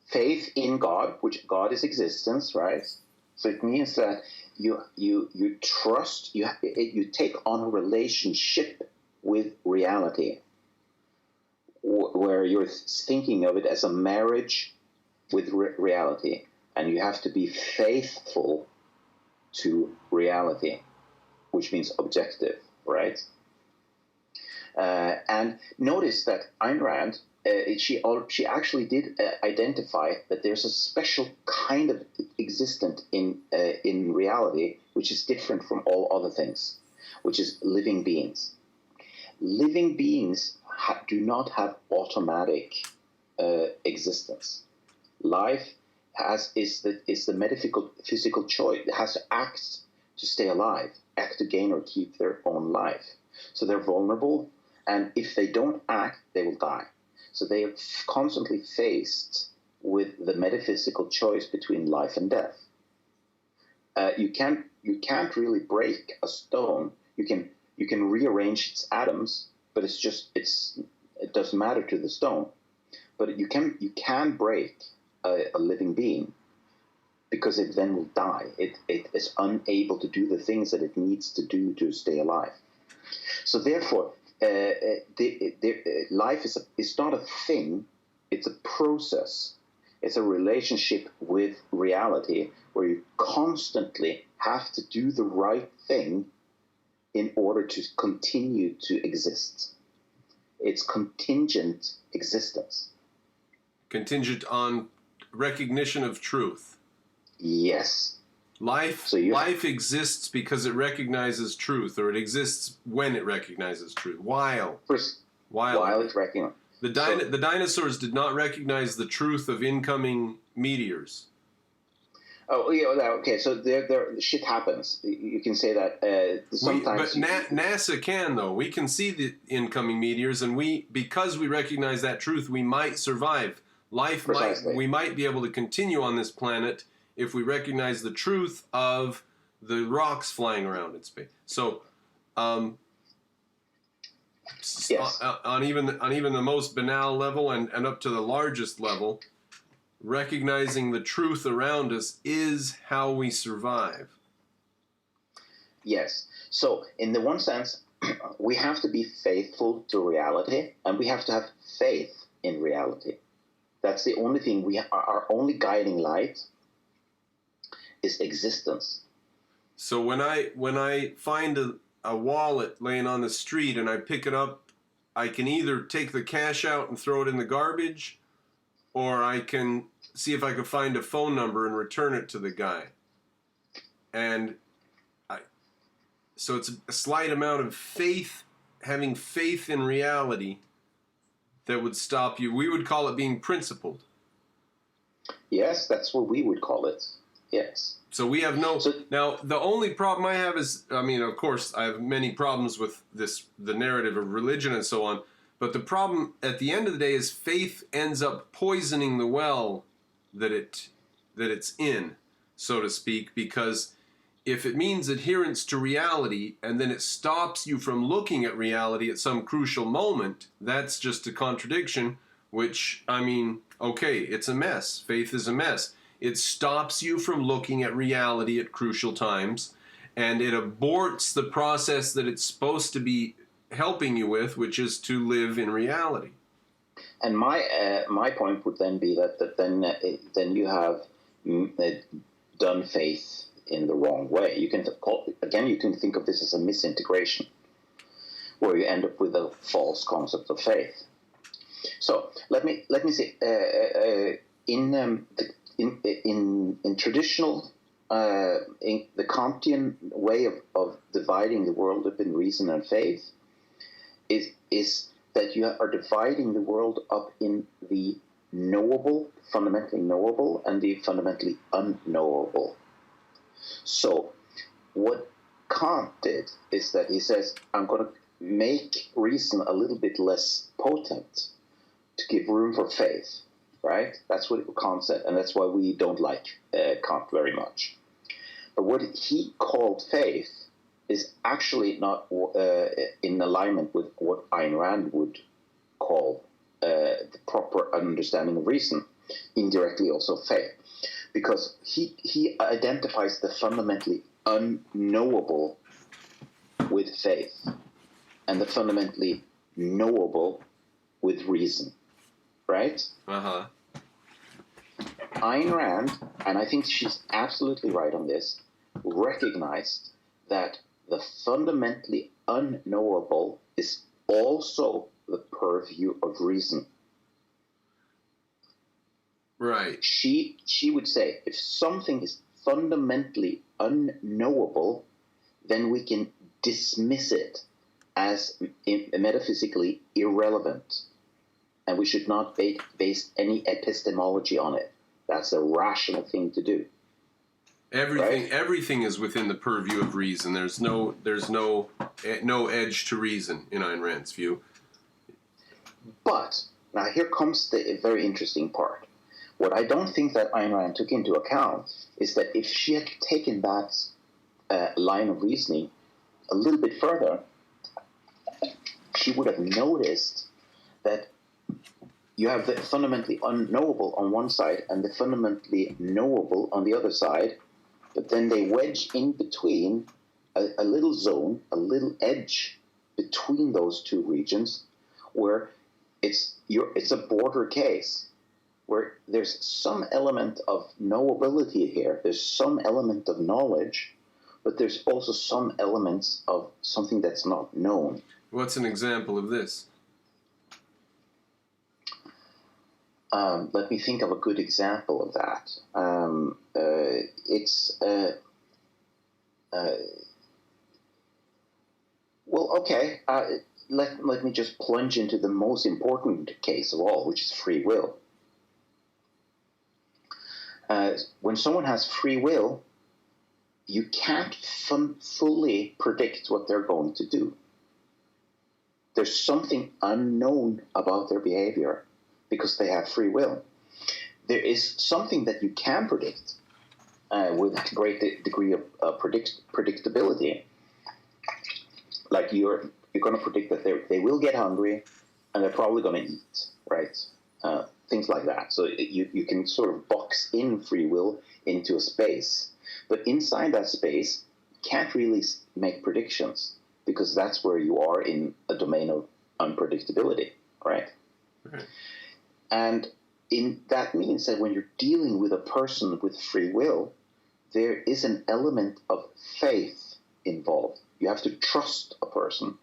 Faith in God, which God is existence, right? So it means that you trust, you take on a relationship with reality, where you're thinking of it as a marriage with reality, and you have to be faithful to reality, which means objective, right? And notice that Ayn Rand, she actually did identify that there's a special kind of existent in reality, which is different from all other things, which is living beings. Living beings do not have automatic existence. Life is the metaphysical choice. It has to act to stay alive, act to gain or keep their own life. So they're vulnerable, and if they don't act, they will die. So they are constantly faced with the metaphysical choice between life and death. You can't really break a stone. You can rearrange its atoms, but it doesn't matter to the stone. But you can break a living being, because it then will die. It is unable to do the things that it needs to do to stay alive. So therefore, life is not a thing, it's a process. It's a relationship with reality where you constantly have to do the right thing in order to continue to exist. It's contingent existence. Contingent on recognition of truth. Yes. Life exists because it recognizes truth, or it exists when it recognizes truth. While it's recognizing. The dinosaurs did not recognize the truth of incoming meteors. Oh, yeah, okay. So there shit happens. You can say that sometimes. NASA can, though. We can see the incoming meteors, and because we recognize that truth, we might survive. We might be able to continue on this planet if we recognize the truth of the rocks flying around in space. So, yes. on even the most banal level and up to the largest level, recognizing the truth around us is how we survive. Yes. So, in the one sense, we have to be faithful to reality, and we have to have faith in reality. That's the only thing. Our only guiding light is existence. So when I find a wallet laying on the street and I pick it up, I can either take the cash out and throw it in the garbage, or I can see if I can find a phone number and return it to the guy. And so it's a slight amount of faith, having faith in reality, that would stop you. We would call it being principled. Yes, that's what we would call it. Yes. So we have now, the only problem I have is, of course, I have many problems with the narrative of religion and so on, but the problem at the end of the day is faith ends up poisoning the well that it's in, so to speak, because if it means adherence to reality and then it stops you from looking at reality at some crucial moment, that's just a contradiction, which, I mean, okay, it's a mess. Faith is a mess. It stops you from looking at reality at crucial times, and it aborts the process that it's supposed to be helping you with, which is to live in reality. And my point would then be that then you have done faith in the wrong way. You can think of this as a misintegration, where you end up with a false concept of faith. So let me say in traditional in the Kantian way of dividing the world up in reason and faith is that you are dividing the world up in the knowable, fundamentally knowable, and the fundamentally unknowable. So what Kant did is that he says, I'm going to make reason a little bit less potent to give room for faith, right? That's what Kant said, and that's why we don't like Kant very much. But what he called faith is actually not in alignment with what Ayn Rand would call the proper understanding of reason, indirectly also faith. Because he identifies the fundamentally unknowable with faith and the fundamentally knowable with reason, right? Uh-huh. Ayn Rand, and I think she's absolutely right on this, recognized that the fundamentally unknowable is also the purview of reason. Right. She would say, if something is fundamentally unknowable, then we can dismiss it as metaphysically irrelevant, and we should not base any epistemology on it. That's a rational thing to do. Everything is within the purview of reason. There's no edge to reason in Ayn Rand's view. But now here comes the very interesting part. What I don't think that Ayn Rand took into account is that if she had taken that line of reasoning a little bit further, she would have noticed that you have the fundamentally unknowable on one side and the fundamentally knowable on the other side, but then they wedge in between a little zone, a little edge between those two regions, where it's a border case, where there's some element of knowability here, there's some element of knowledge, but there's also some elements of something that's not known. What's an example of this? Let me think of a good example of that. Let me just plunge into the most important case of all, which is free will. When someone has free will, you can't fully predict what they're going to do. There's something unknown about their behavior because they have free will. There is something that you can predict with a great degree of predictability. Like you're going to predict that they will get hungry and they're probably going to eat, right? Things like that. So you can sort of box in free will into a space. But inside that space, you can't really make predictions because that's where you are in a domain of unpredictability, right? Right. And that means that when you're dealing with a person with free will, there is an element of faith involved. You have to trust a person.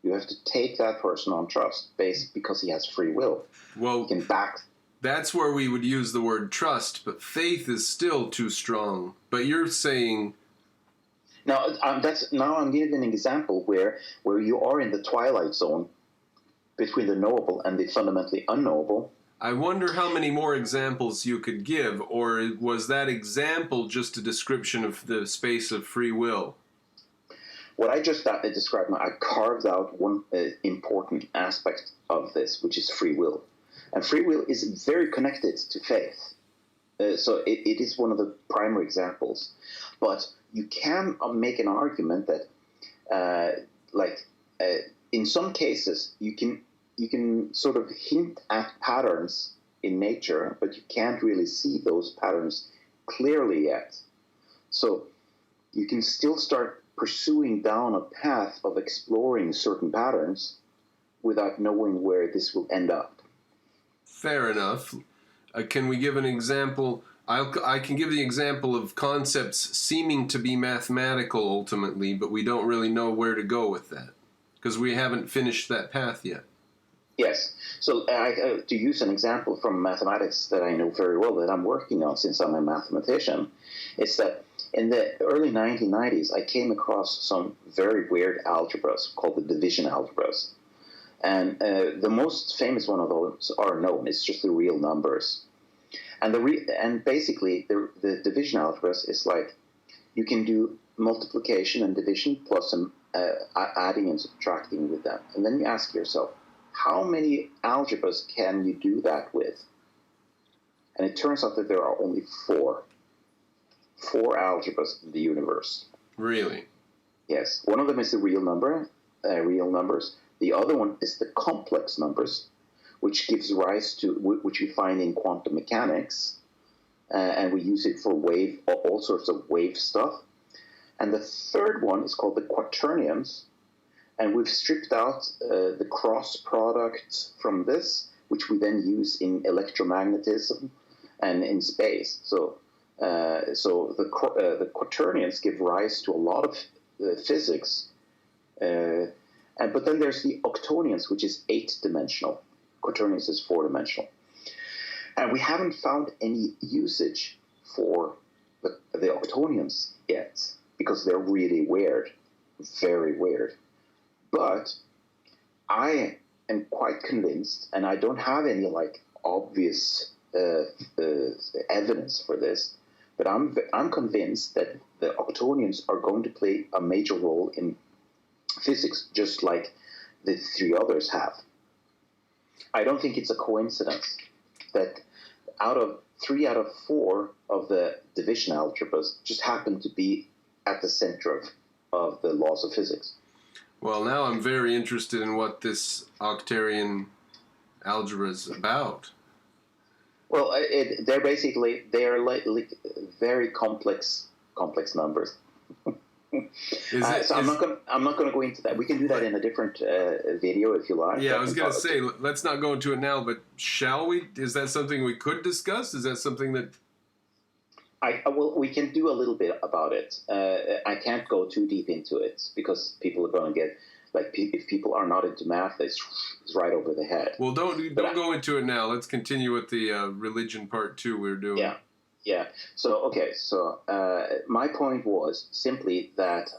You have to take that person on trust because he has free will. Well, you can back. That's where we would use the word trust, but faith is still too strong. But you're saying... Now I'm giving an example where you are in the twilight zone between the knowable and the fundamentally unknowable. I wonder how many more examples you could give, or was that example just a description of the space of free will? What I just described now, I carved out one important aspect of this, which is free will. And free will is very connected to faith. So it is one of the primary examples. But you can make an argument that, in some cases, you can sort of hint at patterns in nature, but you can't really see those patterns clearly yet. So you can still start pursuing down a path of exploring certain patterns without knowing where this will end up. Fair enough. Can we give an example? I can give the example of concepts seeming to be mathematical ultimately, but we don't really know where to go with that because we haven't finished that path yet. Yes. So to use an example from mathematics that I know very well, that I'm working on since I'm a mathematician, is that in the early 1990s, I came across some very weird algebras called the division algebras. And the most famous one of those are known. It's just the real numbers. And basically, the division algebras is like you can do multiplication and division plus some adding and subtracting with them. And then you ask yourself, how many algebras can you do that with? And it turns out that there are only four algebras in the universe. Really? Yes. One of them is the real numbers. The other one is the complex numbers, which gives rise to, which we find in quantum mechanics, and we use it for all sorts of wave stuff. And the third one is called the quaternions, and we've stripped out the cross product from this, which we then use in electromagnetism and in space. So the quaternions give rise to a lot of physics. But then there's the octonions, which is 8-dimensional. Quaternions is 4-dimensional. And we haven't found any usage for the octonions yet, because they're really weird, very weird. But I am quite convinced, and I don't have any obvious evidence for this, but I'm convinced that the octonions are going to play a major role in physics, just like the three others have. I don't think it's a coincidence that three out of four of the division algebras just happen to be at the center of the laws of physics. Well, now I'm very interested in what this octarian algebra is about. Well, they're like very complex numbers. I'm not going to go into that. We can do that in a different video if you like. Yeah, I was going to say, let's not go into it now, but shall we? Is that something we could discuss? Is that something that... Well, we can do a little bit about it. I can't go too deep into it because people are going to get, if people are not into math, it's right over the head. Well, don't go into it now. Let's continue with the religion part 2 we're doing. Yeah. So my point was simply that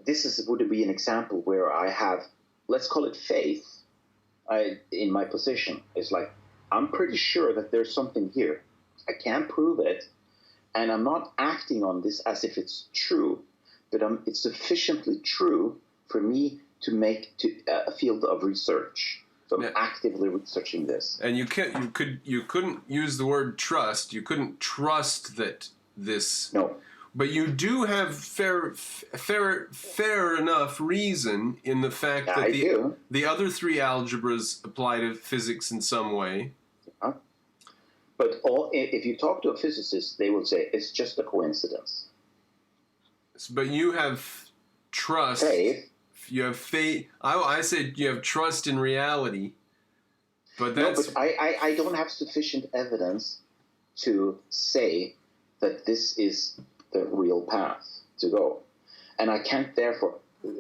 this would be an example where I have, let's call it faith, in my position. It's like, I'm pretty sure that there's something here. I can't prove it, and I'm not acting on this as if it's true, but it's sufficiently true for me to make a field of research. So I'm actively researching this. And you couldn't use the word trust. You couldn't trust that this. No. But you do have fair enough reason in the fact that the other three algebras apply to physics in some way. But if you talk to a physicist, they will say it's just a coincidence. But you have trust. Faith. You have faith. I said you have trust in reality. But that's... No, but I don't have sufficient evidence to say that this is the real path to go. And I can't therefore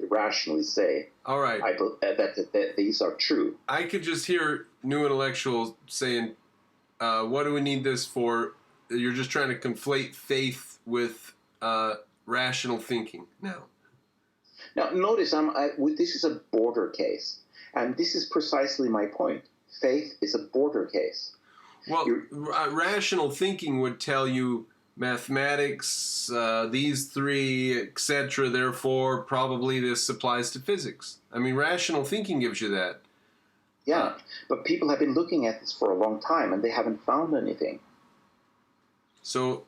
rationally say all right. that these are true. I could just hear new intellectuals saying, what do we need this for? You're just trying to conflate faith with rational thinking now. Now, notice this is a border case, and this is precisely my point. Faith is a border case. Well, rational thinking would tell you mathematics, these three, etc., therefore probably this applies to physics. I mean, rational thinking gives you that. Yeah, but people have been looking at this for a long time, and they haven't found anything. So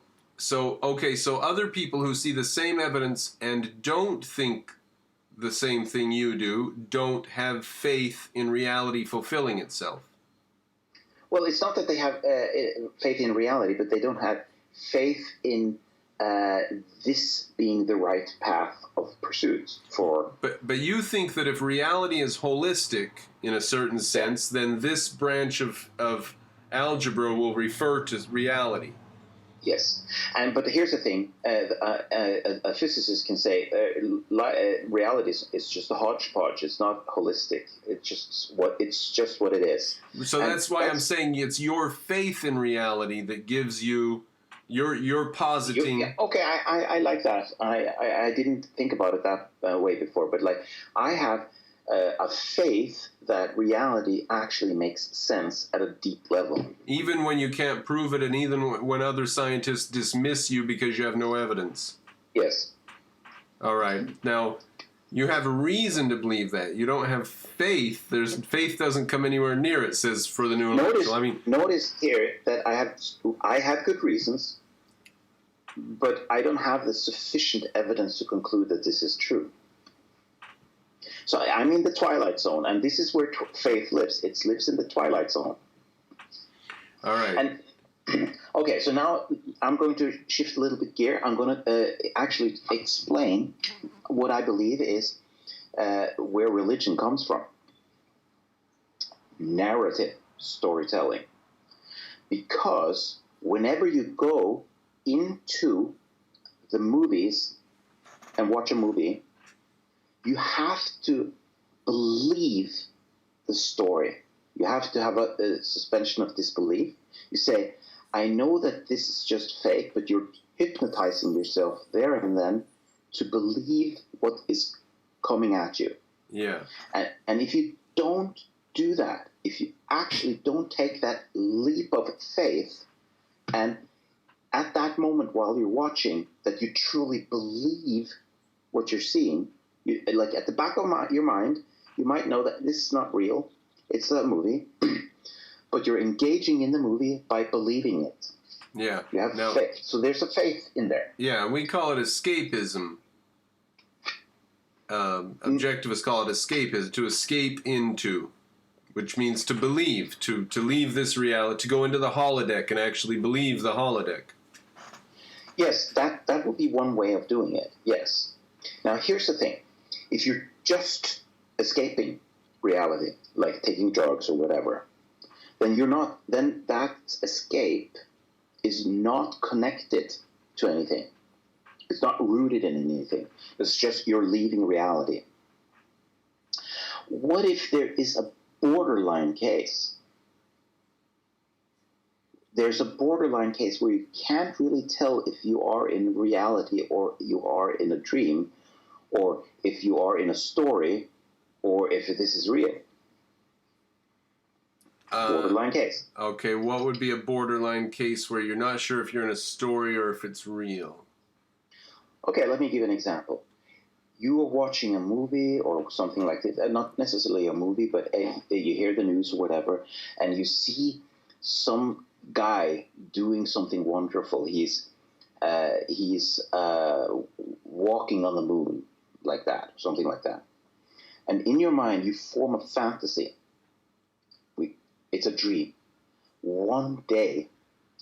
other people who see the same evidence and don't think the same thing you do don't have faith in reality fulfilling itself. Well, it's not that they have faith in reality, but they don't have faith in this being the right path of pursuit for. But you think that if reality is holistic in a certain sense, then this branch of algebra will refer to reality. Yes, but here's the thing: a physicist can say reality is just a hodgepodge. It's not holistic. It's just what it is. So that's why I'm saying it's your faith in reality that gives you you're positing. Okay, I like that. I didn't think about it that way before, but like I have a faith that reality actually makes sense at a deep level. Even when you can't prove it, and even when other scientists dismiss you because you have no evidence. Yes. All right. Now, you have a reason to believe that. You don't have faith. Faith doesn't come anywhere near it, says for the new intellectual. Notice here that I have good reasons, but I don't have the sufficient evidence to conclude that this is true. So I'm in the twilight zone, and this is where faith lives. It lives in the twilight zone. All right. And okay, so now I'm going to shift a little bit gear. I'm going to actually explain what I believe is where religion comes from. Narrative storytelling. Because whenever you go into the movies and watch a movie, you have to believe the story. You have to have a suspension of disbelief. You say, I know that this is just fake, but you're hypnotizing yourself there and then to believe what is coming at you. Yeah. And if you don't do that, if you actually don't take that leap of faith, and at that moment while you're watching, that you truly believe what you're seeing, like at the back of your mind, you might know that this is not real. It's a movie. But you're engaging in the movie by believing it. Yeah. You have faith. So there's a faith in there. Yeah, we call it escapism. Objectivists call it escapism, to escape into, which means to believe, to leave this reality, to go into the holodeck and actually believe the holodeck. Yes, that would be one way of doing it. Yes. Now here's the thing. If you're just escaping reality, like taking drugs or whatever, then that escape is not connected to anything. It's not rooted in anything. It's just you're leaving reality. What if there is a borderline case? There's a borderline case where you can't really tell if you are in reality or you are in a dream, or if you are in a story, or if this is real. Borderline case. Okay, what would be a borderline case where you're not sure if you're in a story or if it's real? Okay, let me give an example. You are watching a movie or something like this, not necessarily a movie, but you hear the news or whatever, and you see some guy doing something wonderful. He's walking on the moon, like that, something like that. And in your mind, you form a fantasy. It's a dream. One day,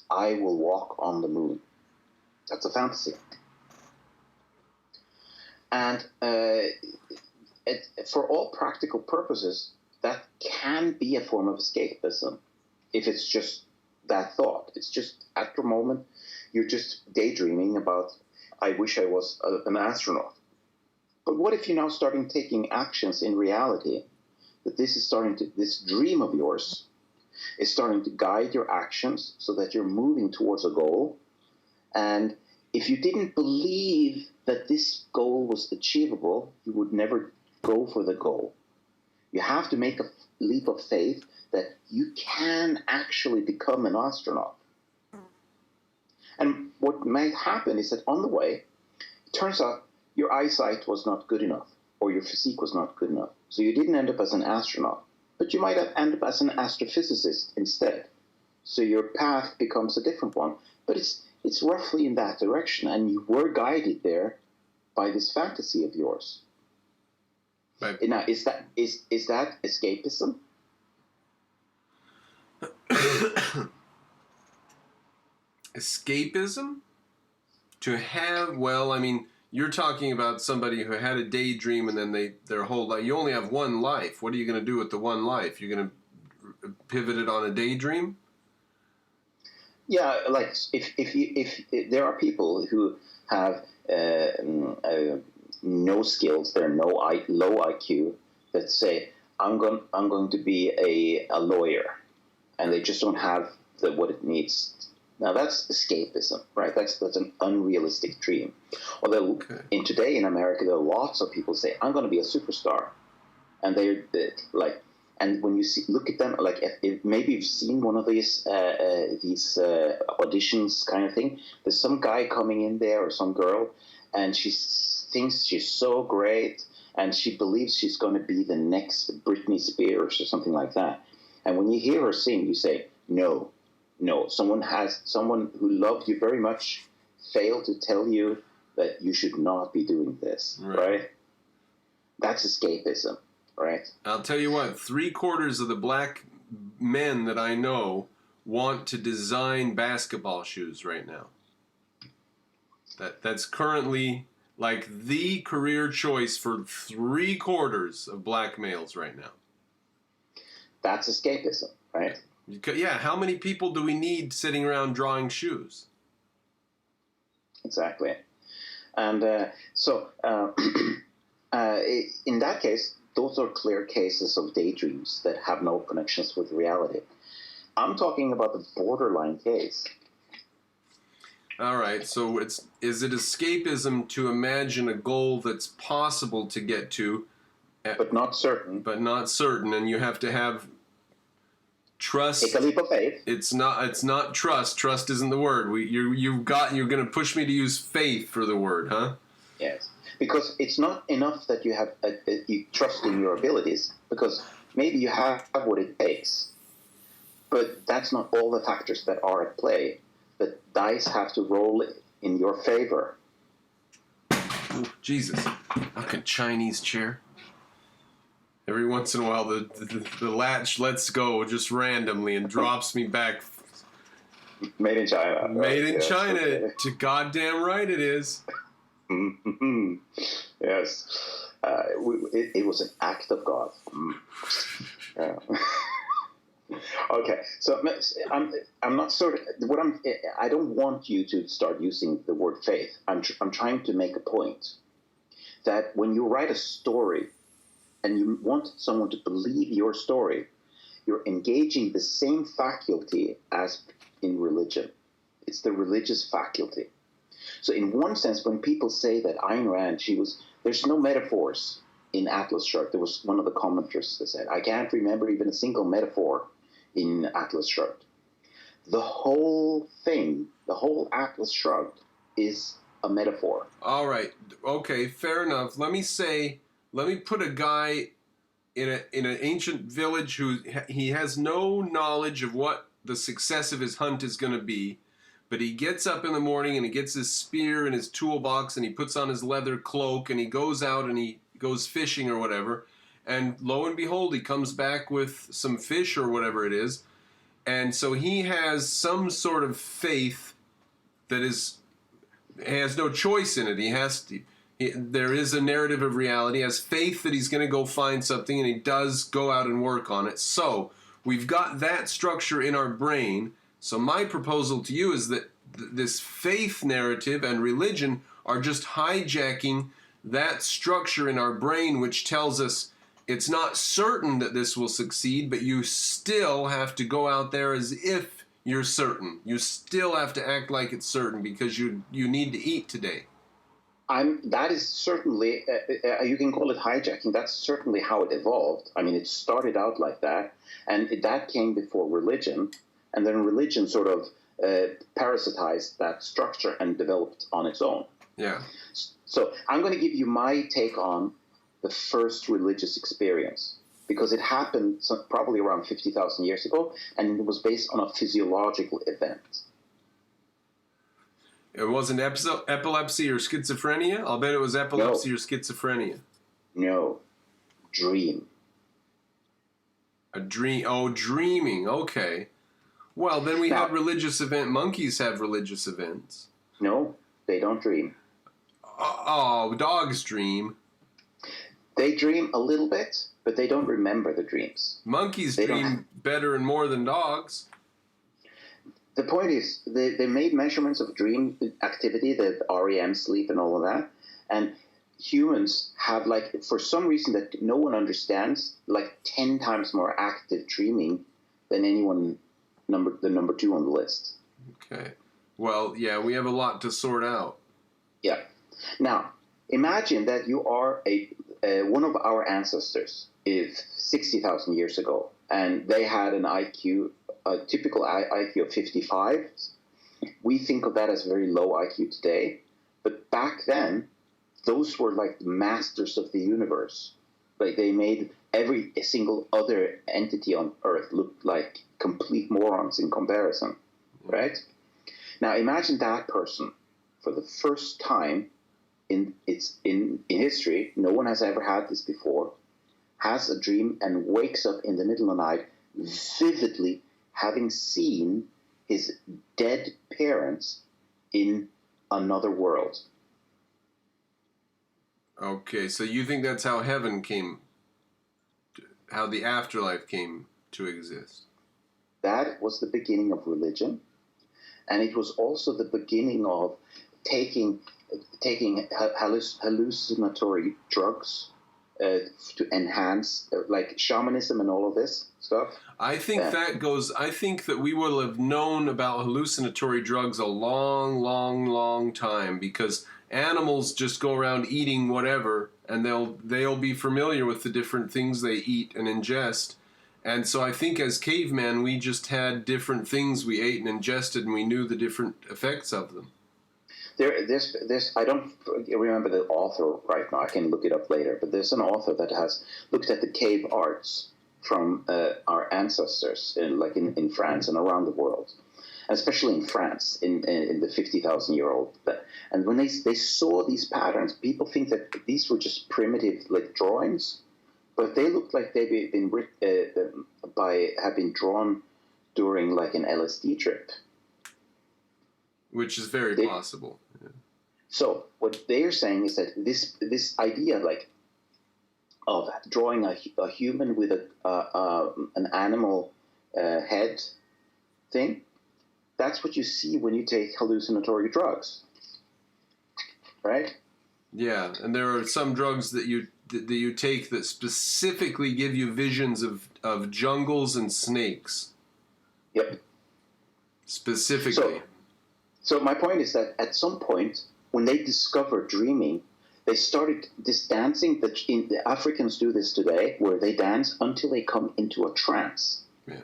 I will walk on the moon. That's a fantasy. And for all practical purposes, that can be a form of escapism if it's just that thought. It's just at the moment, you're just daydreaming about, I wish I was an astronaut. But what if you're now starting taking actions in reality, that this dream of yours is starting to guide your actions so that you're moving towards a goal. And if you didn't believe that this goal was achievable, you would never go for the goal. You have to make a leap of faith that you can actually become an astronaut. And what might happen is that on the way, it turns out your eyesight was not good enough, or your physique was not good enough. So you didn't end up as an astronaut, but you might have ended up as an astrophysicist instead. So your path becomes a different one, but it's roughly in that direction, and you were guided there by this fantasy of yours. Right. Now, is that escapism? Escapism? To have, well, I mean, you're talking about somebody who had a daydream and then their whole life. You only have one life. What are you going to do with the one life? You're going to pivot it on a daydream? Yeah, like if there are people who have no skills, they're low IQ, that say I'm going to be a lawyer, and they just don't have what it needs. Now that's escapism, right? That's an unrealistic dream. Although today in America, there are lots of people say I'm going to be a superstar, and they're like. And when you look at them, like if maybe you've seen one of these auditions kind of thing. There's some guy coming in there or some girl, and she thinks she's so great, and she believes she's going to be the next Britney Spears or something like that. And when you hear her sing, you say, no, someone who loved you very much failed to tell you that you should not be doing this, right? That's escapism. Right. I'll tell you what, 3/4 of the black men that I know want to design basketball shoes right now. That's currently like the career choice for 3/4 of black males right now. That's escapism, right? Yeah, how many people do we need sitting around drawing shoes? Exactly. And in that case, those are clear cases of daydreams that have no connections with reality. I'm talking about the borderline case. All right, so is it escapism to imagine a goal that's possible to get to, but not certain? But not certain, and you have to have trust. Take a leap of faith. It's not trust. Trust isn't the word. You're going to push me to use faith for the word, huh? Yes. Because it's not enough that you have you trust in your abilities, because maybe you have what it takes, but that's not all the factors that are at play. The dice have to roll in your favor. Ooh, Jesus, like a Chinese chair. Every once in a while, the latch lets go just randomly and drops me back. Made in China. Made in China. Okay. To goddamn right it is. Yes, it was an act of God. Yeah. Okay, so I'm not sort of I don't want you to start using the word faith. I'm trying to make a point that when you write a story and you want someone to believe your story, you're engaging the same faculty as in religion. It's the religious faculty. So in one sense, when people say that Ayn Rand, there's no metaphors in Atlas Shrugged. There was one of the commenters that said, I can't remember even a single metaphor in Atlas Shrugged. The whole thing, the whole Atlas Shrugged is a metaphor. All right. Okay, fair enough. Let me put a guy in an ancient village who he has no knowledge of what the success of his hunt is going to be. But he gets up in the morning and he gets his spear and his toolbox and he puts on his leather cloak and he goes out and he goes fishing or whatever. And lo and behold, he comes back with some fish or whatever it is. And so he has some sort of faith that has no choice in it. There is a narrative of reality. He has faith that he's going to go find something, and he does go out and work on it. So we've got that structure in our brain. So my proposal to you is that this faith narrative and religion are just hijacking that structure in our brain, which tells us it's not certain that this will succeed, but you still have to go out there as if you're certain. You still have to act like it's certain because you need to eat today. That is certainly, you can call it hijacking. That's certainly how it evolved. I mean, it started out like that, and that came before religion. And then religion sort of parasitized that structure and developed on its own. Yeah. So I'm going to give you my take on the first religious experience, because it happened probably around 50,000 years ago, and it was based on a physiological event. It wasn't epilepsy or schizophrenia? I'll bet it was epilepsy or schizophrenia. No. Dream. A dream. Oh, dreaming. Okay. Well, then we had religious event. Monkeys have religious events. No, they don't dream. Oh, dogs dream. They dream a little bit, but they don't remember the dreams. Monkeys dream better and more than dogs. The point is, they made measurements of dream activity, the REM sleep and all of that, and humans have, like, for some reason that no one understands, like 10 times more active dreaming than anyone, the number 2 on the list. Okay. Well, yeah, we have a lot to sort out. Yeah. Now, imagine that you are one of our ancestors, if 60,000 years ago, and they had an IQ, a typical IQ of 55. We think of that as very low IQ today, but back then, those were like the masters of the universe. Like, they made every single other entity on Earth look like complete morons in comparison, right? Now, imagine that person for the first time in history. No one has ever had this before. Has a dream and wakes up in the middle of the night, vividly having seen his dead parents in another world. Okay, so you think that's how heaven how the afterlife came to exist? That was the beginning of religion, and it was also the beginning of taking hallucinatory drugs to enhance, like shamanism and all of this stuff. I think I think that we will have known about hallucinatory drugs a long, long, long time, because animals just go around eating whatever, and they'll be familiar with the different things they eat and ingest. And so I think as cavemen, we just had different things we ate and ingested, and we knew the different effects of them. There's I don't remember the author right now. I can look it up later. But there's an author that has looked at the cave arts from our ancestors, in France and around the world, especially in France, in the 50,000-year-old. And when they saw these patterns, people think that these were just primitive, like, drawings, but they looked like they've been have been drawn during, like, an LSD trip. Which is very possible. Yeah. So what they're saying is that this idea, like, of drawing a human with an animal head thing, that's what you see when you take hallucinatory drugs, right? Yeah, and there are some drugs that you take that specifically give you visions of jungles and snakes. Yep. Specifically. So my point is that at some point, when they discovered dreaming, they started this dancing. The Africans do this today, where they dance until they come into a trance. Yeah.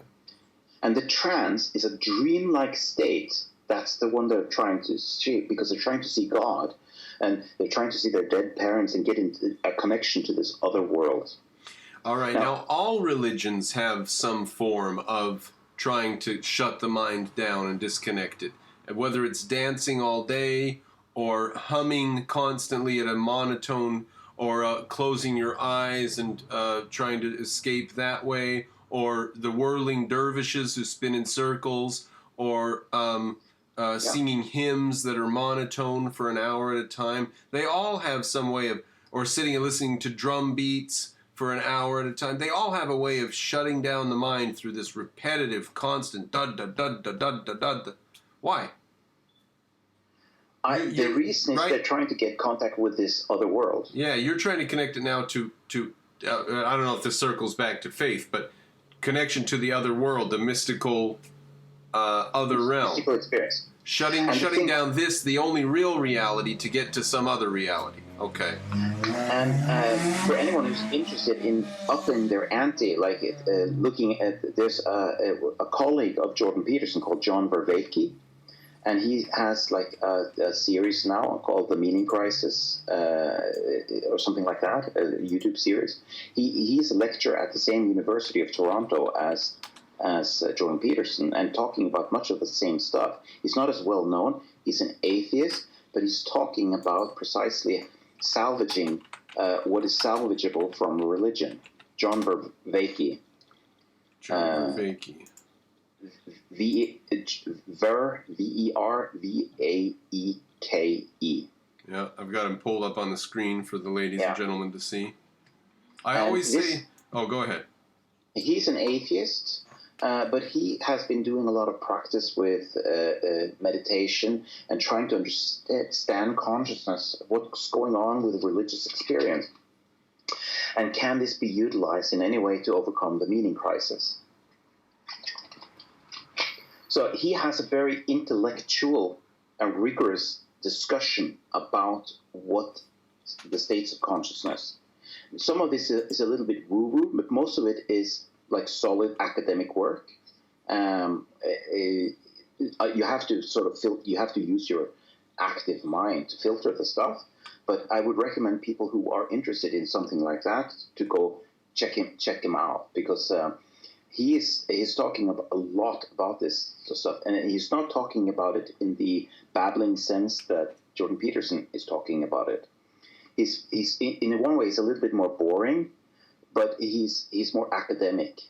And the trance is a dreamlike state. That's the one they're trying to see, because they're trying to see God, and they're trying to see their dead parents and get into a connection to this other world. All right. Now all religions have some form of trying to shut the mind down and disconnect it. Whether it's dancing all day, or humming constantly at a monotone, or closing your eyes and trying to escape that way, or the whirling dervishes who spin in circles, or singing hymns that are monotone for an hour at a time. They all have some way of, or sitting and listening to drum beats for an hour at a time. They all have a way of shutting down the mind through this repetitive, constant da-da-da-da-da-da-da. Why? The reason is they're trying to get contact with this other world. Yeah, you're trying to connect it now to I don't know if this circles back to faith, but connection to the other world, the mystical other realm. Mystical experience. Shutting down the only real reality to get to some other reality. Okay. And for anyone who's interested in upping their ante, like looking at, there's a colleague of Jordan Peterson called John Vervaeke, and he has like a series now called The Meaning Crisis, or something like that, a YouTube series. He's a lecturer at the same University of Toronto as Jordan Peterson, and talking about much of the same stuff. He's not as well known. He's an atheist, but he's talking about precisely salvaging what is salvageable from religion. John Vervaeke. Vervaeke. Vervaeke. Yeah, I've got him pulled up on the screen for the ladies and gentlemen to see. I always say... Oh, go ahead. He's an atheist, but he has been doing a lot of practice with meditation and trying to understand consciousness, what's going on with religious experience. And can this be utilized in any way to overcome the meaning crisis? So he has a very intellectual and rigorous discussion about what the states of consciousness. Some of this is a little bit woo-woo, but most of it is like solid academic work. You have to you have to use your active mind to filter the stuff. But I would recommend people who are interested in something like that to go check him out, because he's talking a lot about this stuff, and he's not talking about it in the babbling sense that Jordan Peterson is talking about it. He's in one way, he's a little bit more boring, but he's more academic,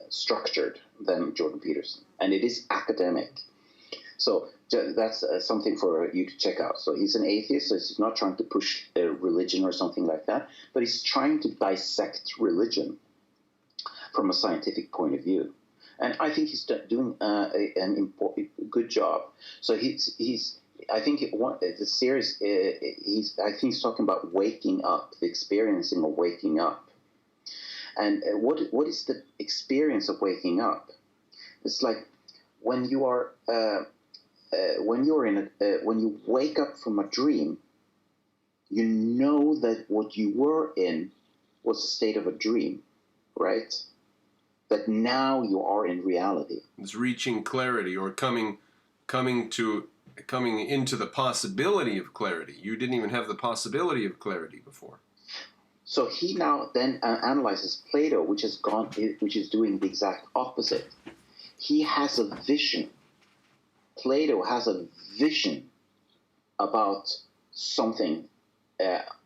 structured than Jordan Peterson, and it is academic. So that's something for you to check out. So he's an atheist, so he's not trying to push religion or something like that, but he's trying to dissect religion from a scientific point of view. And I think he's doing an good job. So I think the series, I think he's talking about waking up, the experiencing of waking up. And what is the experience of waking up? It's like when you are when you wake up from a dream, you know that what you were in was a state of a dream, right? That now you are in reality. It's reaching clarity, or coming into the possibility of clarity. You didn't even have the possibility of clarity before. So he now then analyzes Plato, which is doing the exact opposite. He has a vision. Plato has a vision about something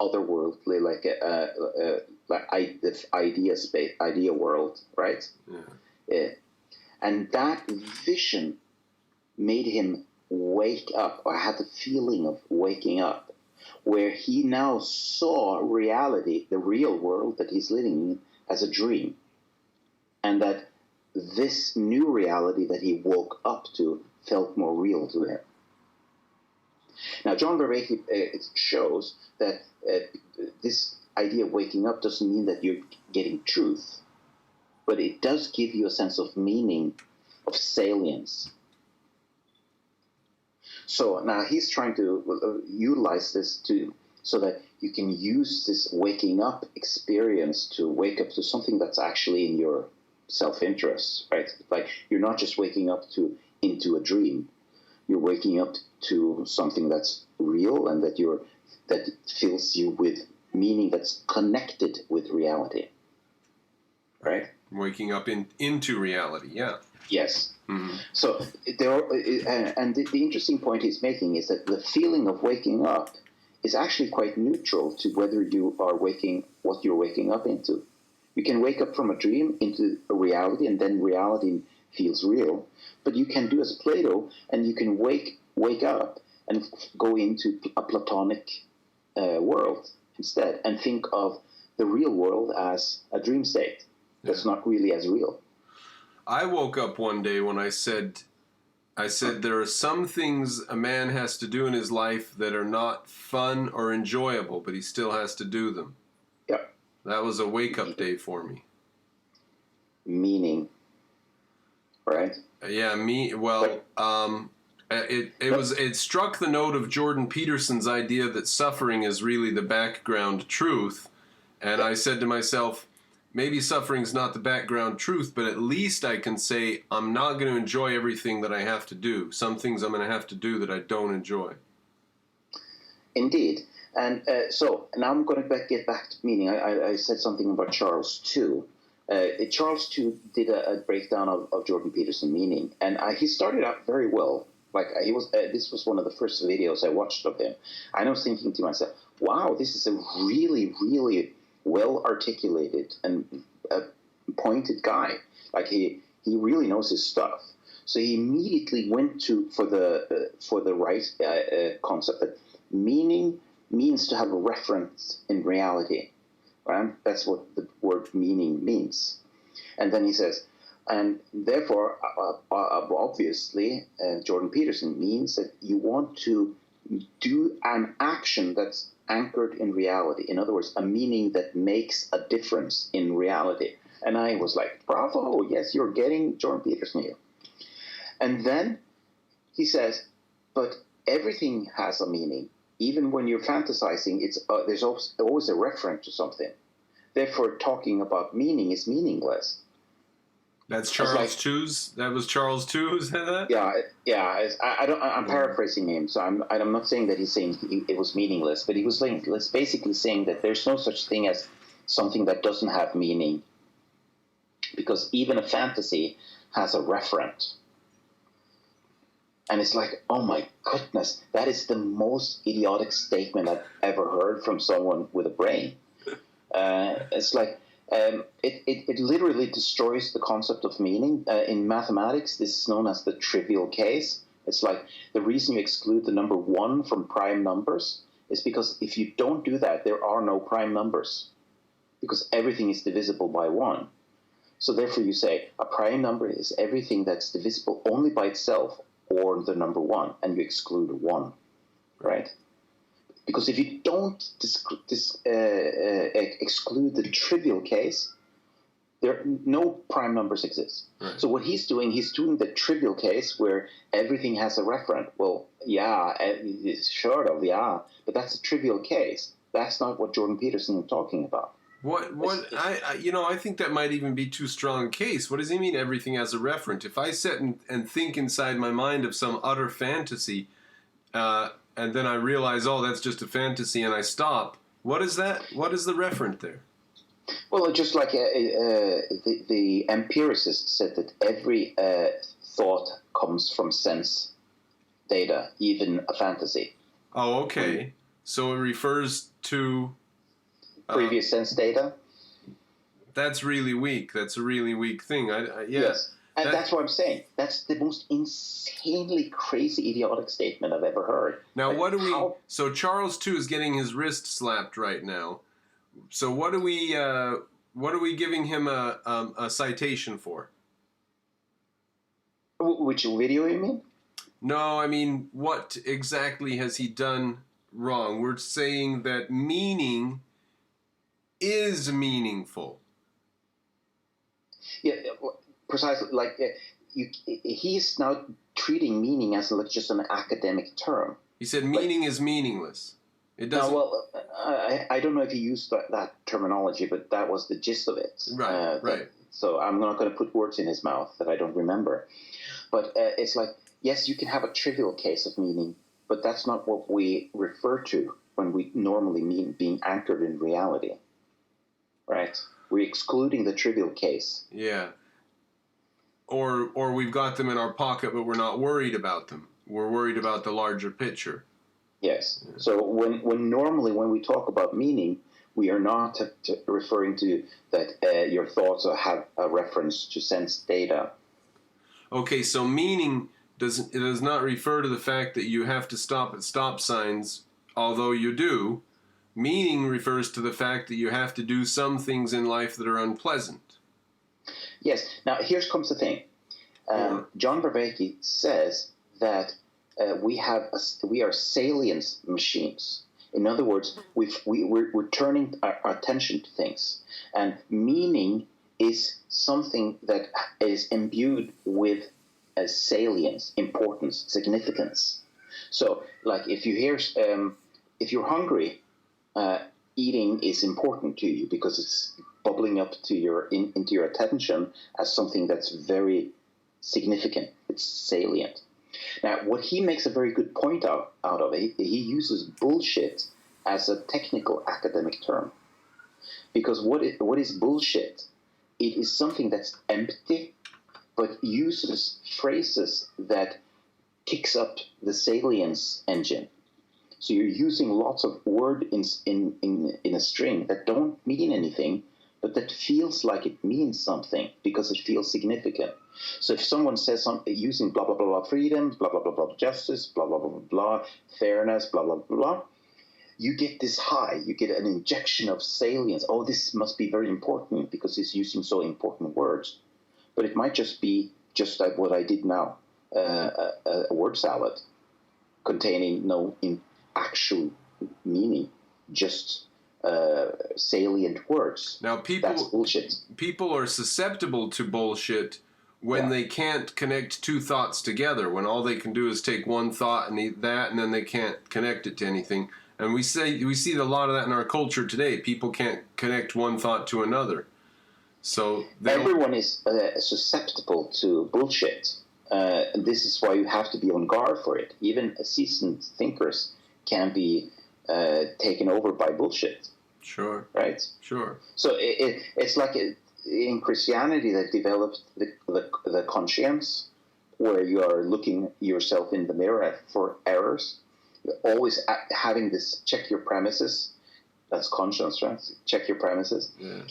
otherworldly, like this idea world, right? Yeah. And that vision made him wake up, or had the feeling of waking up, where he now saw reality, the real world that he's living in, as a dream, and that this new reality that he woke up to felt more real to him. Now, John Vervaeke shows that this idea of waking up doesn't mean that you're getting truth, but it does give you a sense of meaning, of salience. So now he's trying to utilize this so that you can use this waking up experience to wake up to something that's actually in your self-interest, right? Like you're not just waking up into a dream. You're waking up to something that's real and that fills you with meaning that's connected with reality, right? Waking up into reality, yeah. Yes. Mm-hmm. So the interesting point he's making is that the feeling of waking up is actually quite neutral to whether you are what you're waking up into. You can wake up from a dream into a reality, and then reality feels real. But you can do as Plato, and you can wake up and go into a Platonic world instead, and think of the real world as a dream state that's not really as real. I woke up one day when I said there are some things a man has to do in his life that are not fun or enjoyable, but he still has to do them. Yep. That was a wake-up day for me. Meaning, right? Yeah, it struck the note of Jordan Peterson's idea that suffering is really the background truth, and I said to myself, maybe suffering's not the background truth, but at least I can say I'm not going to enjoy everything that I have to do. Some things I'm going to have to do that I don't enjoy. Indeed. And so now I'm going to get back to meaning. I said something about Charles II. Charles II did a breakdown of Jordan Peterson meaning, and he started out very well, Like he was. This was one of the first videos I watched of him. And I was thinking to myself, "Wow, this is a really, really well articulated and pointed guy. Like he really knows his stuff." So he immediately went for the right concept that meaning means to have a reference in reality. Right? That's what the word meaning means. And then he says, and therefore, obviously, Jordan Peterson means that you want to do an action that's anchored in reality. In other words, a meaning that makes a difference in reality. And I was like, bravo, yes, you're getting Jordan Peterson here. And then he says, but everything has a meaning. Even when you're fantasizing, there's always a reference to something. Therefore, talking about meaning is meaningless. That's Charles Tooze? That was Charles Tooze, said that? Yeah. I'm paraphrasing him, so I'm not saying that he's saying it was meaningless, but he was basically saying that there's no such thing as something that doesn't have meaning, because even a fantasy has a referent. And it's like, oh my goodness, that is the most idiotic statement I've ever heard from someone with a brain. It's like, it literally destroys the concept of meaning. In mathematics, this is known as the trivial case. It's like the reason you exclude the number 1 from prime numbers is because if you don't do that, there are no prime numbers, because everything is divisible by 1. So therefore you say a prime number is everything that's divisible only by itself or the number 1, and you exclude 1, right? Because if you don't exclude the trivial case, no prime numbers exist. Right. So what he's doing the trivial case where everything has a referent. Well, yeah, it's short of, yeah, but that's a trivial case. That's not what Jordan Peterson is talking about. I think that might even be too strong a case. What does he mean everything has a referent? If I sit and think inside my mind of some utter fantasy, and then I realize, oh, that's just a fantasy, and I stop, what is that? What is the referent there? Well, just like the empiricist said that every thought comes from sense data, even a fantasy. Oh, okay. So it refers to previous sense data. That's really weak. That's a really weak thing. Yes. And that's what I'm saying. That's the most insanely crazy, idiotic statement I've ever heard. Now, so Charles too is getting his wrist slapped right now. So what are we giving him a citation for? Which video you mean? No, I mean, what exactly has he done wrong? We're saying that meaning is meaningful. Yeah, precisely. Like he's now treating meaning as like just an academic term. He said meaning is meaningless. It doesn't. No, well, I don't know if he used that terminology, but that was the gist of it. Right. Right. So I'm not going to put words in his mouth that I don't remember. But it's like, yes, you can have a trivial case of meaning, but that's not what we refer to when we normally mean being anchored in reality. Right? We're excluding the trivial case. Yeah. Or we've got them in our pocket, but we're not worried about them. We're worried about the larger picture. Yes. Yeah. So when normally when we talk about meaning, we are not referring to that your thoughts have a reference to sense data. Okay, so meaning does not refer to the fact that you have to stop at stop signs, although you do. Meaning refers to the fact that you have to do some things in life that are unpleasant. Yes. Now, here comes the thing. John Vervaeke says that we are salience machines. In other words, we're turning our attention to things, and meaning is something that is imbued with salience, importance, significance. So, like if you're hungry, eating is important to you because it's bubbling up to into your attention as something that's very significant. It's salient. Now, what he makes a very good point out of it, he uses bullshit as a technical academic term. Because what is bullshit? It is something that's empty, but uses phrases that kicks up the salience engine. So you're using lots of words in a string that don't mean anything, but that feels like it means something because it feels significant. So if someone says something using blah, blah, blah, blah, freedom, blah, blah, blah, blah, justice, blah, blah, blah, blah, blah, fairness, blah, blah, blah, blah, you get this high, you get an injection of salience. Oh, this must be very important because he's using so important words. But it might just be just like what I did now, a word salad containing no actual meaning, just salient words. Now, that's bullshit. People are susceptible to bullshit when they can't connect two thoughts together, when all they can do is take one thought and that, and then they can't connect it to anything. And we see a lot of that in our culture today. People can't connect one thought to another. So everyone is susceptible to bullshit. This is why you have to be on guard for it. Even seasoned thinkers can be taken over by bullshit. Sure. Right? Sure. So it's like in Christianity that developed the conscience, where you are looking yourself in the mirror for errors. You're always having this check your premises. That's conscience, right? Check your premises. Yeah.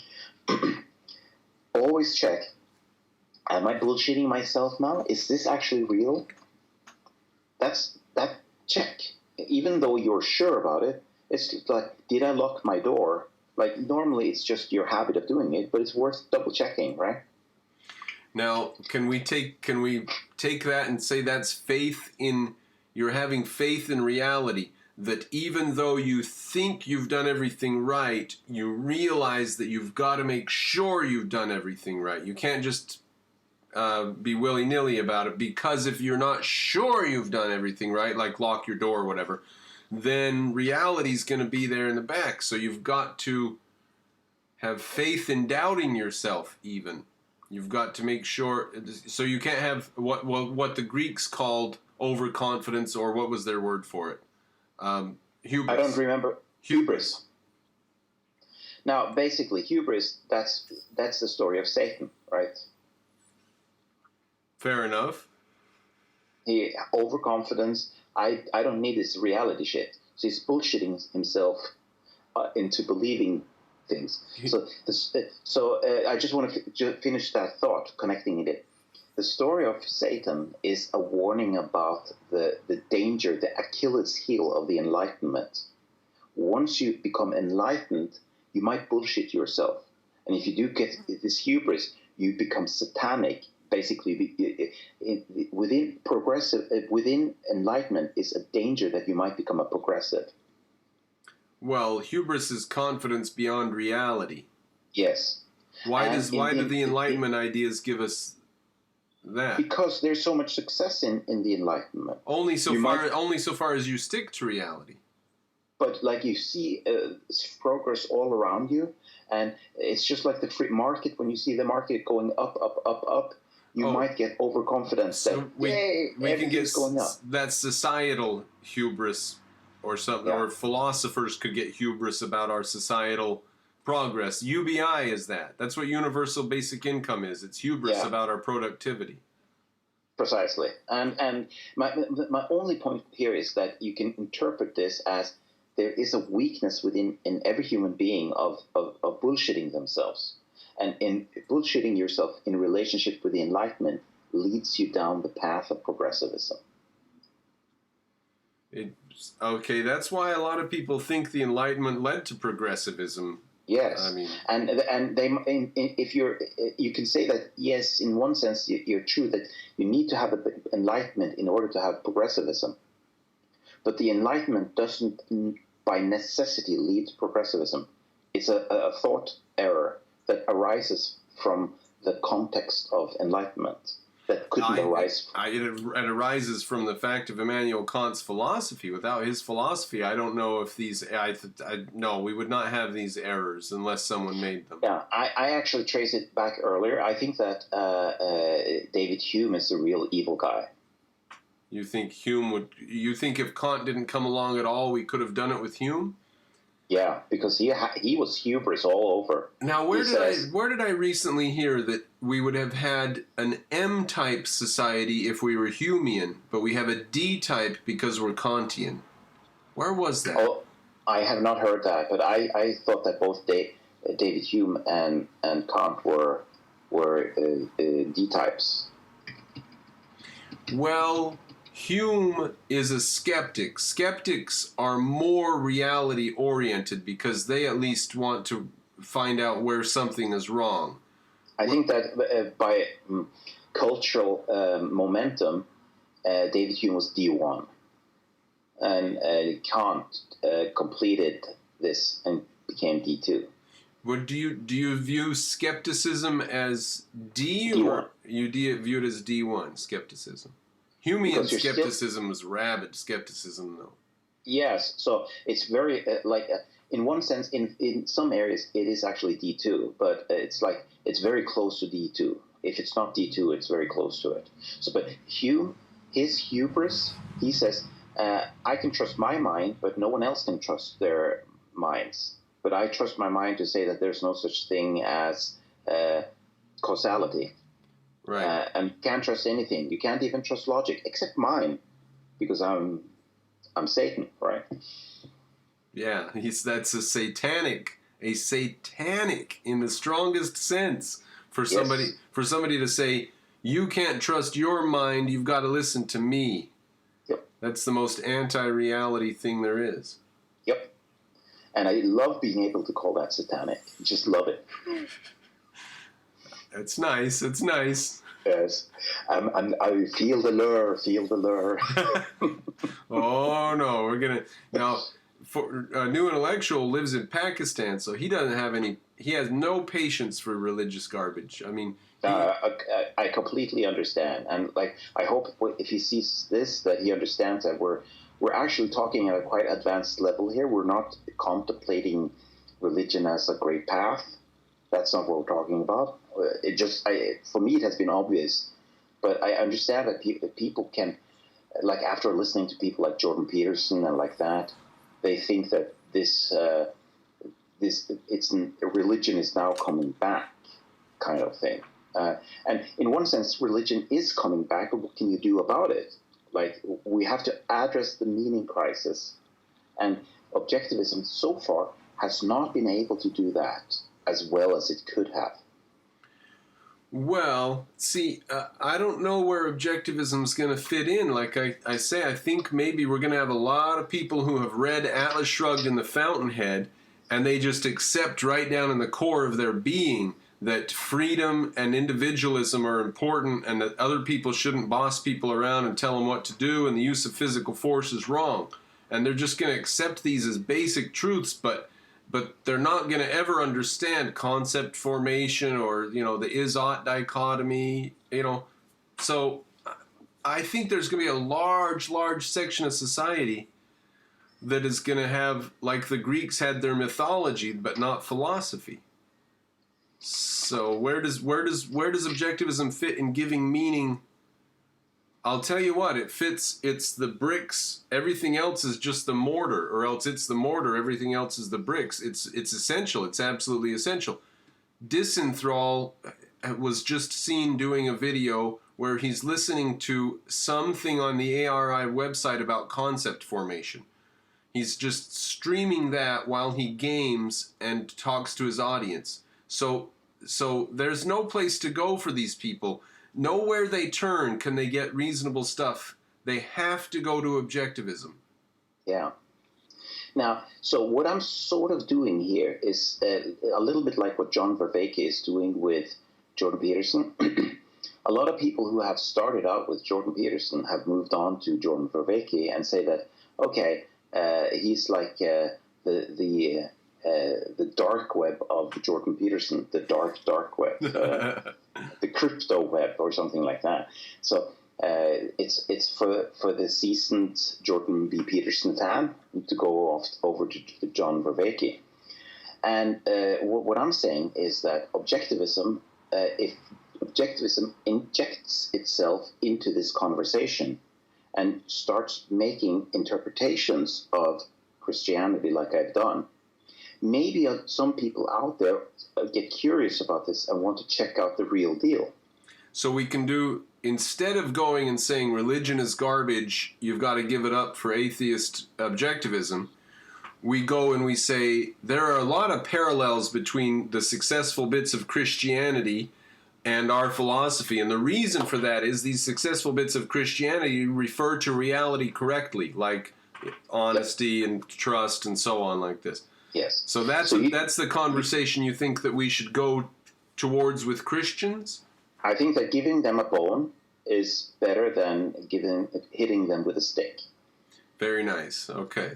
Always check. Am I bullshitting myself now? Is this actually real? That check. Even though you're sure about it, it's like, did I lock my door? Like, normally it's just your habit of doing it, but it's worth double checking, right? Now, can we take that and say that's faith in, you're having faith in reality, that even though you think you've done everything right, you realize that you've got to make sure you've done everything right. You can't just be willy-nilly about it, because if you're not sure you've done everything right, like lock your door or whatever, then reality's going to be there in the back. So you've got to have faith in doubting yourself even. You've got to make sure, so you can't have what the Greeks called overconfidence, or what was their word for it? Hubris. I don't remember. Hubris. Now, basically, hubris, that's the story of Satan, right? Fair enough. Overconfidence. I don't need this reality shit. So he's bullshitting himself into believing things. So I just want to finish that thought, connecting it. The story of Satan is a warning about the danger, the Achilles heel of the Enlightenment. Once you become enlightened, you might bullshit yourself. And if you do get this hubris, you become satanic. Basically, within enlightenment is a danger that you might become a progressive. Well, hubris is confidence beyond reality. Yes. Why do the Enlightenment ideas give us that? Because there's so much success in the Enlightenment. Only so far as you stick to reality. But like you see progress all around you, and it's just like the free market. When you see the market going up, up, up, up, you might get overconfidence. So we can get going up. That societal hubris or something, or philosophers could get hubris about our societal progress. UBI is that. That's what universal basic income is. It's hubris about our productivity. Precisely. And my only point here is that you can interpret this as there is a weakness in every human being of bullshitting themselves. And in bullshitting yourself in relationship with the Enlightenment leads you down the path of progressivism. Okay, that's why a lot of people think the Enlightenment led to progressivism. Yes, I mean, and you can say that, yes, in one sense you're true that you need to have enlightenment in order to have progressivism, but the Enlightenment doesn't by necessity lead to progressivism. It's a thought error that arises from the context of enlightenment that couldn't arise. It arises from the fact of Immanuel Kant's philosophy. Without his philosophy, I don't know if no, we would not have these errors unless someone made them. Yeah, I actually trace it back earlier. I think that David Hume is the real evil guy. You think if Kant didn't come along at all, we could have done it with Hume? Yeah, because he was hubris all over. Now, where did I recently hear that we would have had an M-type society if we were Humean, but we have a D-type because we're Kantian? Where was that? Oh, I have not heard that, but I thought that both David Hume and Kant were D types. Well, Hume is a skeptic. Skeptics are more reality-oriented because they at least want to find out where something is wrong. I think that by cultural momentum, David Hume was D1. And Kant completed this and became D2. But do you view skepticism as D, D1. or you view it as D1 skepticism? Humean skepticism is rabid skepticism, though. Yes, so it's very in one sense, in some areas it is actually D2, but it's very close to D2. If it's not D2, it's very close to it. So, but Hume, his hubris, he says, I can trust my mind, but no one else can trust their minds. But I trust my mind to say that there's no such thing as causality. Right. And you can't trust anything. You can't even trust logic, except mine, because I'm Satan, right? Yeah, that's a satanic in the strongest sense for somebody to say, you can't trust your mind, you've got to listen to me. Yep. That's the most anti-reality thing there is. Yep. And I love being able to call that satanic. Just love it. It's nice. It's nice. Yes. And I feel the lure. Oh, no. We're going to... Now, for a new intellectual lives in Pakistan, so he doesn't have any... He has no patience for religious garbage. I mean... I completely understand. And, I hope if he sees this, that he understands that we're actually talking at a quite advanced level here. We're not contemplating religion as a great path. That's not what we're talking about. For me, it has been obvious, but I understand that people can, after listening to people like Jordan Peterson and like that, they think that religion is now coming back, kind of thing. And in one sense, religion is coming back, but what can you do about it? We have to address the meaning crisis. And objectivism so far has not been able to do that as well as it could have. Well, see, I don't know where objectivism is going to fit in. Like I say, I think maybe we're going to have a lot of people who have read Atlas Shrugged and The Fountainhead, and they just accept right down in the core of their being that freedom and individualism are important and that other people shouldn't boss people around and tell them what to do, and the use of physical force is wrong. And they're just going to accept these as basic truths, but they're not going to ever understand concept formation or, the is-ought dichotomy, So I think there's going to be a large, large section of society that is going to have, like the Greeks had their mythology, but not philosophy. So where does objectivism fit in giving meaning? I'll tell you what, it fits. It's the bricks. Everything else is just the mortar, or else it's the mortar. Everything else is the bricks. It's essential. It's absolutely essential. Disenthrall was just seen doing a video where he's listening to something on the ARI website about concept formation. He's just streaming that while he games and talks to his audience. So there's no place to go for these people. Nowhere they turn can they get reasonable stuff. They have to go to objectivism. Yeah. Now, so what I'm sort of doing here is a little bit like what John Vervaeke is doing with Jordan Peterson. A lot of people who have started out with Jordan Peterson have moved on to Jordan Vervaeke and say that, okay, he's like the dark web of Jordan Peterson, the dark web, the crypto web or something like that. So it's for the seasoned Jordan B. Peterson fan to go over to John Vervaeke. And what I'm saying is that objectivism, if objectivism injects itself into this conversation and starts making interpretations of Christianity like I've done, maybe some people out there get curious about this and want to check out the real deal. So we can do, instead of going and saying religion is garbage, you've got to give it up for atheist objectivism, we go and we say there are a lot of parallels between the successful bits of Christianity and our philosophy. And the reason for that is these successful bits of Christianity refer to reality correctly, like honesty and trust and so on, like this. Yes. So that's the conversation you think that we should go towards with Christians? I think that giving them a bone is better than hitting them with a stick. Very nice. Okay.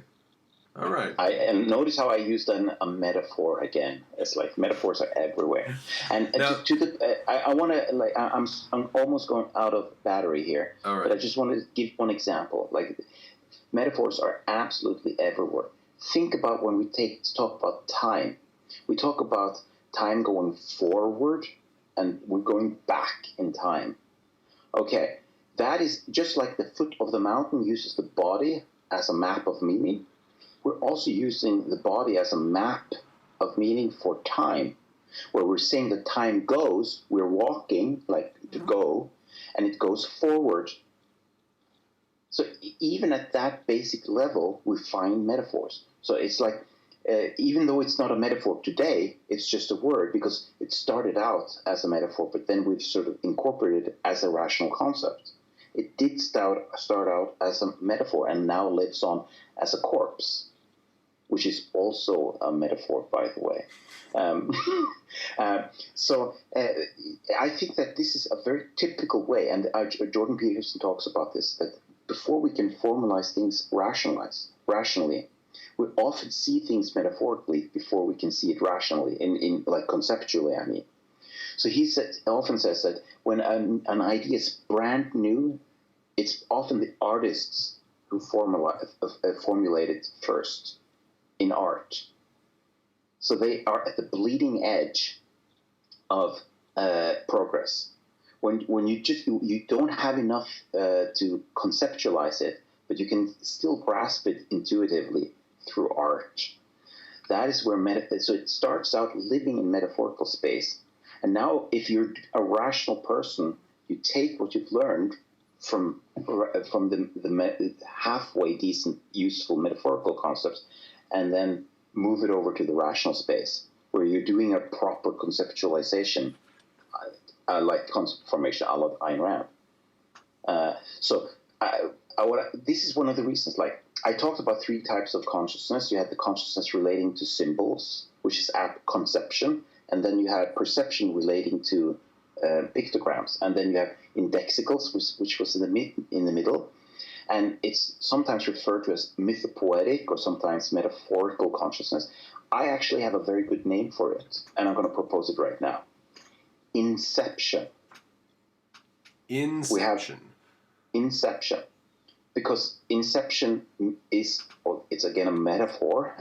All right. And notice how I used a metaphor again. It's like metaphors are everywhere. And now, I want to I'm almost going out of battery here. All right. But I just want to give one example. Like metaphors are absolutely everywhere. Think about when we talk about time. We talk about time going forward and we're going back in time. Okay, that is just like the foot of the mountain uses the body as a map of meaning. We're also using the body as a map of meaning for time, where we're saying that time goes, we're walking, like to go, and it goes forward. So even at that basic level, we find metaphors. So it's like, even though it's not a metaphor today, it's just a word because it started out as a metaphor, but then we've sort of incorporated it as a rational concept. It did start out as a metaphor and now lives on as a corpse, which is also a metaphor, by the way. So I think that this is a very typical way, and Jordan Peterson talks about this, that before we can formalize things rationally, we often see things metaphorically before we can see it rationally, in like conceptually, I mean. So he often says that when an idea is brand new, it's often the artists who formulate it first in art. So they are at the bleeding edge of progress. When you don't have enough to conceptualize it, but you can still grasp it intuitively through art. That is where so it starts out living in metaphorical space. And now if you're a rational person, you take what you've learned from the halfway decent, useful metaphorical concepts, and then move it over to the rational space, where you're doing a proper conceptualization, like concept formation, a la Ayn Rand. This is one of the reasons, like, I talked about 3 types of consciousness. You had the consciousness relating to symbols, which is at conception, and then you had perception relating to pictograms, and then you have indexicals, which was in the middle, and it's sometimes referred to as mythopoetic or sometimes metaphorical consciousness. I actually have a very good name for it, and I'm going to propose it right now. Inception. Inception. We have inception. Because inception is, it's again a metaphor,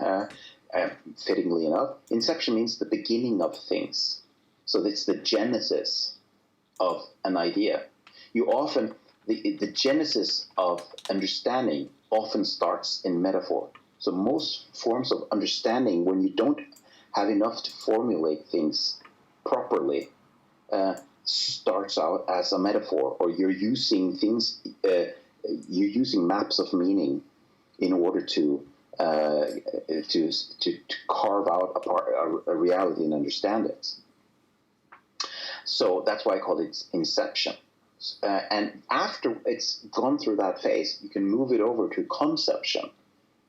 fittingly enough. Inception means the beginning of things. So it's the genesis of an idea. The genesis of understanding often starts in metaphor. So most forms of understanding, when you don't have enough to formulate things properly, starts out as a metaphor, or you're using things. You're using maps of meaning in order to carve out a reality and understand it. So that's why I call it inception. And after it's gone through that phase, you can move it over to conception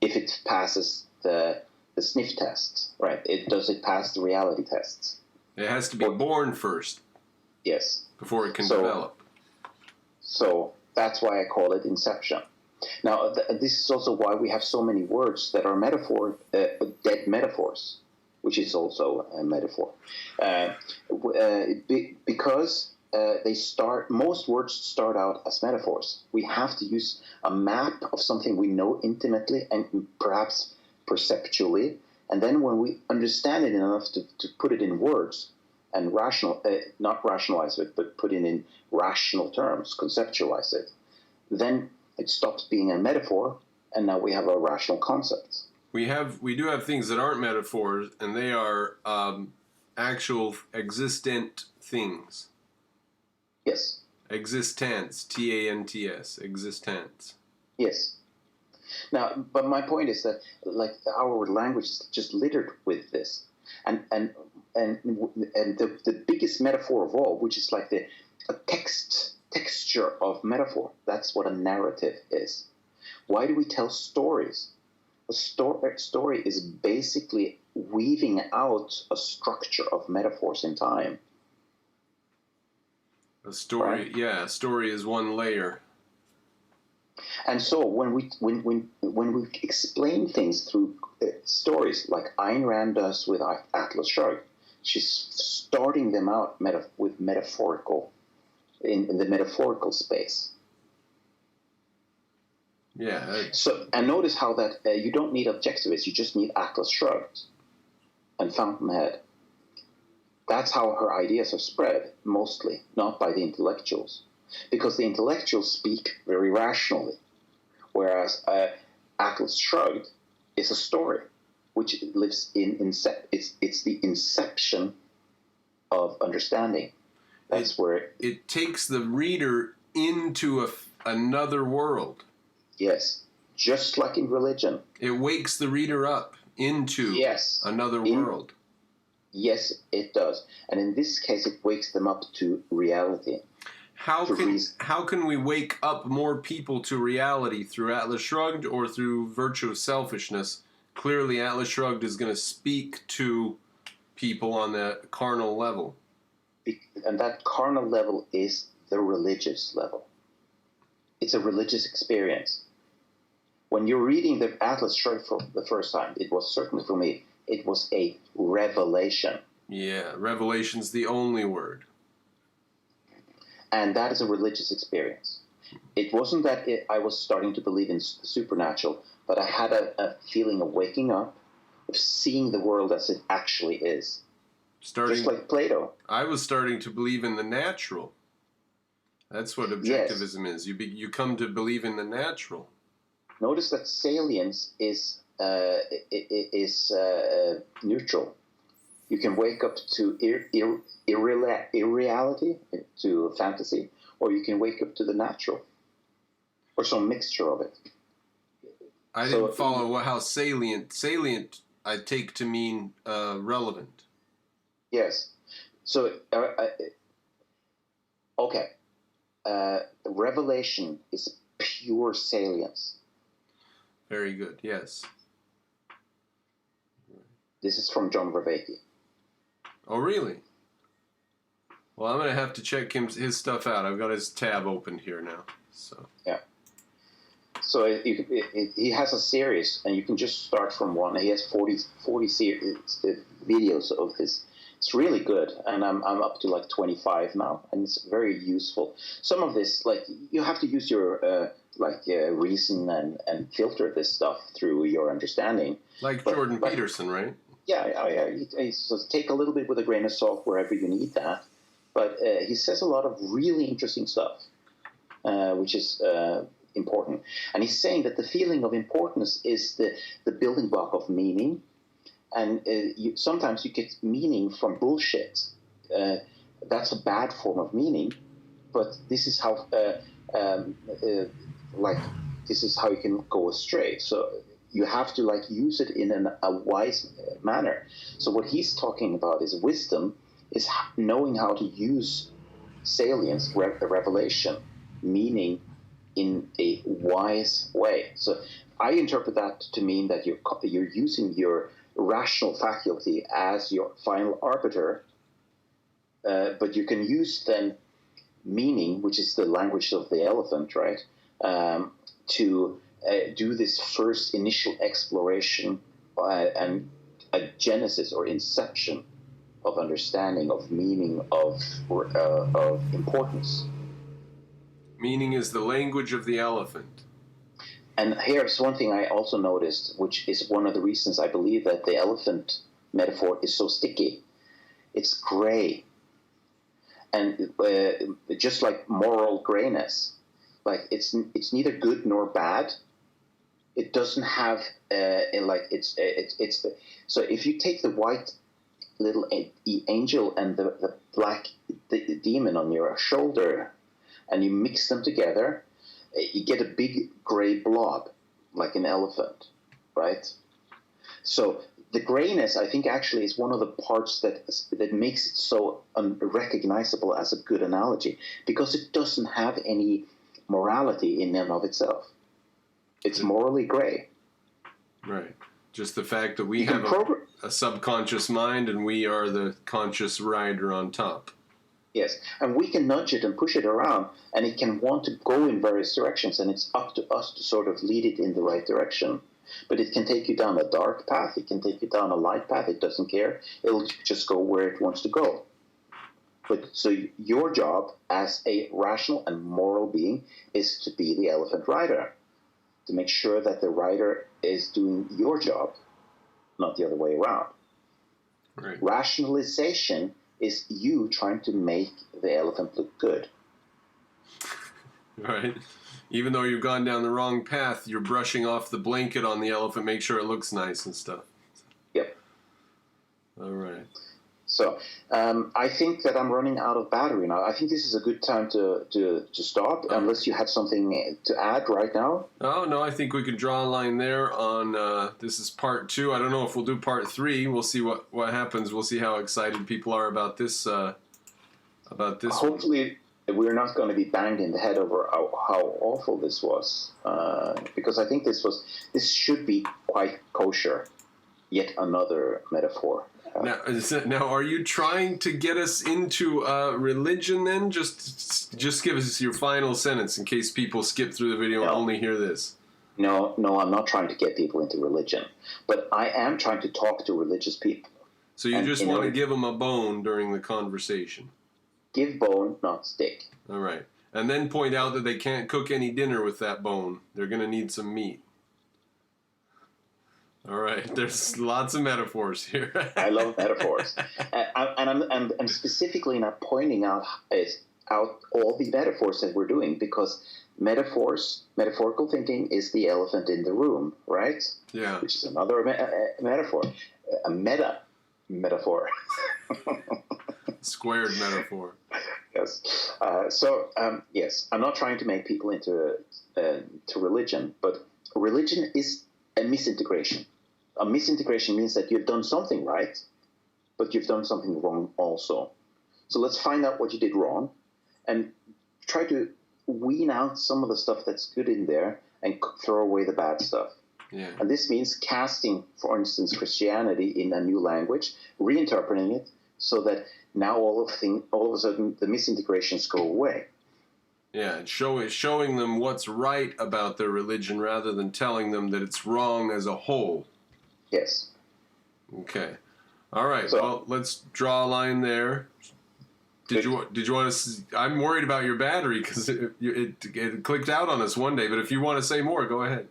if it passes the sniff test, right? Does it pass the reality tests? It has to be born first. Yes. Before it can develop. So that's why I call it inception. Now, this is also why we have so many words that are dead metaphors, which is also a metaphor. Because most words start out as metaphors. We have to use a map of something we know intimately and perhaps perceptually, and then when we understand it enough to put it in words and not rationalize it, but put it in rational terms, conceptualize it, then it stops being a metaphor, and now we have a rational concept. we do have things that aren't metaphors, and they are actual existent things. Yes. Existence, T-A-N-T-S, existence. Yes. Now, but my point is that, like, our language is just littered with this, and the biggest metaphor of all, which is like a texture of metaphor. That's what a narrative is. Why do we tell stories? A story is basically weaving out a structure of metaphors in time. A story, right? Yeah, a story is one layer. And so when we explain things through stories, like Ayn Rand does with Atlas Shrugged, she's starting them out with metaphorical, in the metaphorical space. Yeah. So, and notice how that you don't need objectivists, you just need Atlas Shrugged and Fountainhead. That's how her ideas are spread, mostly, not by the intellectuals. Because the intellectuals speak very rationally, whereas Atlas Shrugged is a story, which lives in it's the inception of understanding. That's where it takes the reader into another world. Yes, just like in religion. It wakes the reader up into another world. Yes, it does. And in this case, it wakes them up to reality. How can we wake up more people to reality? Through Atlas Shrugged or through virtue of selfishness? Clearly, Atlas Shrugged is going to speak to people on the carnal level. And that carnal level is the religious level. It's a religious experience. When you're reading the Atlas Shrugged for the first time, it was certainly for me, it was a revelation. Yeah, revelation's the only word. And that is a religious experience. It wasn't that I was starting to believe in the supernatural, but I had a feeling of waking up, of seeing the world as it actually is. Just like Plato. I was starting to believe in the natural. That's what objectivism is. You come to believe in the natural. Notice that salience is neutral. You can wake up to irreality, to fantasy, or you can wake up to the natural, or some mixture of it. I didn't follow how salient. Salient, I take to mean relevant. Yes. So, okay. Revelation is pure salience. Very good. Yes. This is from John Vervaeke. Oh, really? Well, I'm going to have to check his stuff out. I've got his tab opened here now. So yeah. So he has a series, and you can just start from one. He has 40 videos of his. It's really good, and I'm up to like 25 now, and it's very useful. Some of this, like, you have to use your reason and filter this stuff through your understanding. Like Jordan Peterson, right? Yeah. So take a little bit with a grain of salt wherever you need that. But he says a lot of really interesting stuff, which is important. And he's saying that the feeling of importance is the building block of meaning. And sometimes you get meaning from bullshit. That's a bad form of meaning. But this is how, this is how you can go astray. So you have to use it in a wise manner. So what he's talking about is wisdom, is knowing how to use salience, revelation, meaning in a wise way. So I interpret that to mean that you're using your rational faculty as your final arbiter, but you can use then meaning, which is the language of the elephant, right, to do this first initial exploration and a genesis or inception of understanding, of meaning, of importance. Meaning is the language of the elephant. And here's one thing I also noticed, which is one of the reasons I believe that the elephant metaphor is so sticky. It's gray. And just like moral grayness, like it's neither good nor bad. it doesn't have it's so if you take the white little angel and the black demon on your shoulder and you mix them together, you get a big gray blob like an elephant, right? So the grayness, I think, actually is one of the parts that makes it so unrecognizable as a good analogy, because it doesn't have any morality in and of itself. It's morally gray. Right. Just the fact that we have a subconscious mind and we are the conscious rider on top. Yes, and we can nudge it and push it around, and it can want to go in various directions, and it's up to us to sort of lead it in the right direction. But it can take you down a dark path, it can take you down a light path, it doesn't care. It'll just go where it wants to go. But so your job as a rational and moral being is to be the elephant rider, to make sure that the rider is doing your job, not the other way around. Right. Rationalization is you trying to make the elephant look good. Right. Even though you've gone down the wrong path, you're brushing off the blanket on the elephant, make sure it looks nice and stuff. Yep. All right. So I think that I'm running out of battery now. I think this is a good time to stop, unless you have something to add right now. Oh, no, I think we could draw a line there on, this is part 2. I don't know if we'll do part 3. We'll see what happens. We'll see how excited people are about this. Hopefully we're not going to be banged in the head over how awful this was, because I think this should be quite kosher. Yet another metaphor. Now, are you trying to get us into religion then? Just give us your final sentence in case people skip through the video and only hear this. No, I'm not trying to get people into religion. But I am trying to talk to religious people. So you just want to give them a bone during the conversation? Give bone, not stick. All right. And then point out that they can't cook any dinner with that bone. They're going to need some meat. All right, there's lots of metaphors here. I love metaphors, and I'm specifically not pointing out all the metaphors that we're doing, because metaphorical thinking is the elephant in the room, right? Yeah. Which is another metaphor, a metaphor. Squared metaphor. Yes. Yes, I'm not trying to make people into to religion, but religion is a misintegration. A misintegration means that you've done something right, but you've done something wrong also. So let's find out what you did wrong and try to wean out some of the stuff that's good in there and throw away the bad stuff. Yeah. And this means casting, for instance, Christianity in a new language, reinterpreting it so that now all of a sudden the misintegrations go away. Yeah, and showing them what's right about their religion rather than telling them that it's wrong as a whole. Yes. Okay. All right. So, well, let's draw a line there. Did you want to? I'm worried about your battery because it clicked out on us one day. But if you want to say more, go ahead.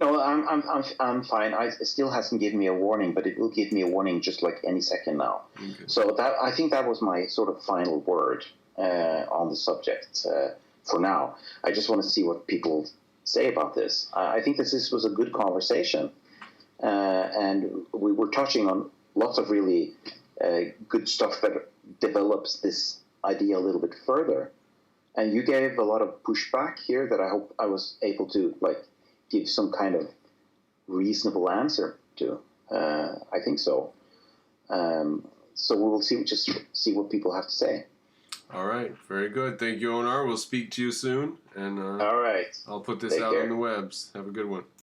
No, I'm fine. It still hasn't given me a warning, but it will give me a warning just like any second now. Okay. So I think that was my sort of final word on the subject for now. I just want to see what people say about this. I think this was a good conversation, and we were touching on lots of really good stuff that develops this idea a little bit further. And you gave a lot of pushback here that I hope I was able to give some kind of reasonable answer to. I think so. So we will see what people have to say. All right. Very good. Thank you, Onar. We'll speak to you soon. And all right. I'll put this out on the webs. Have a good one.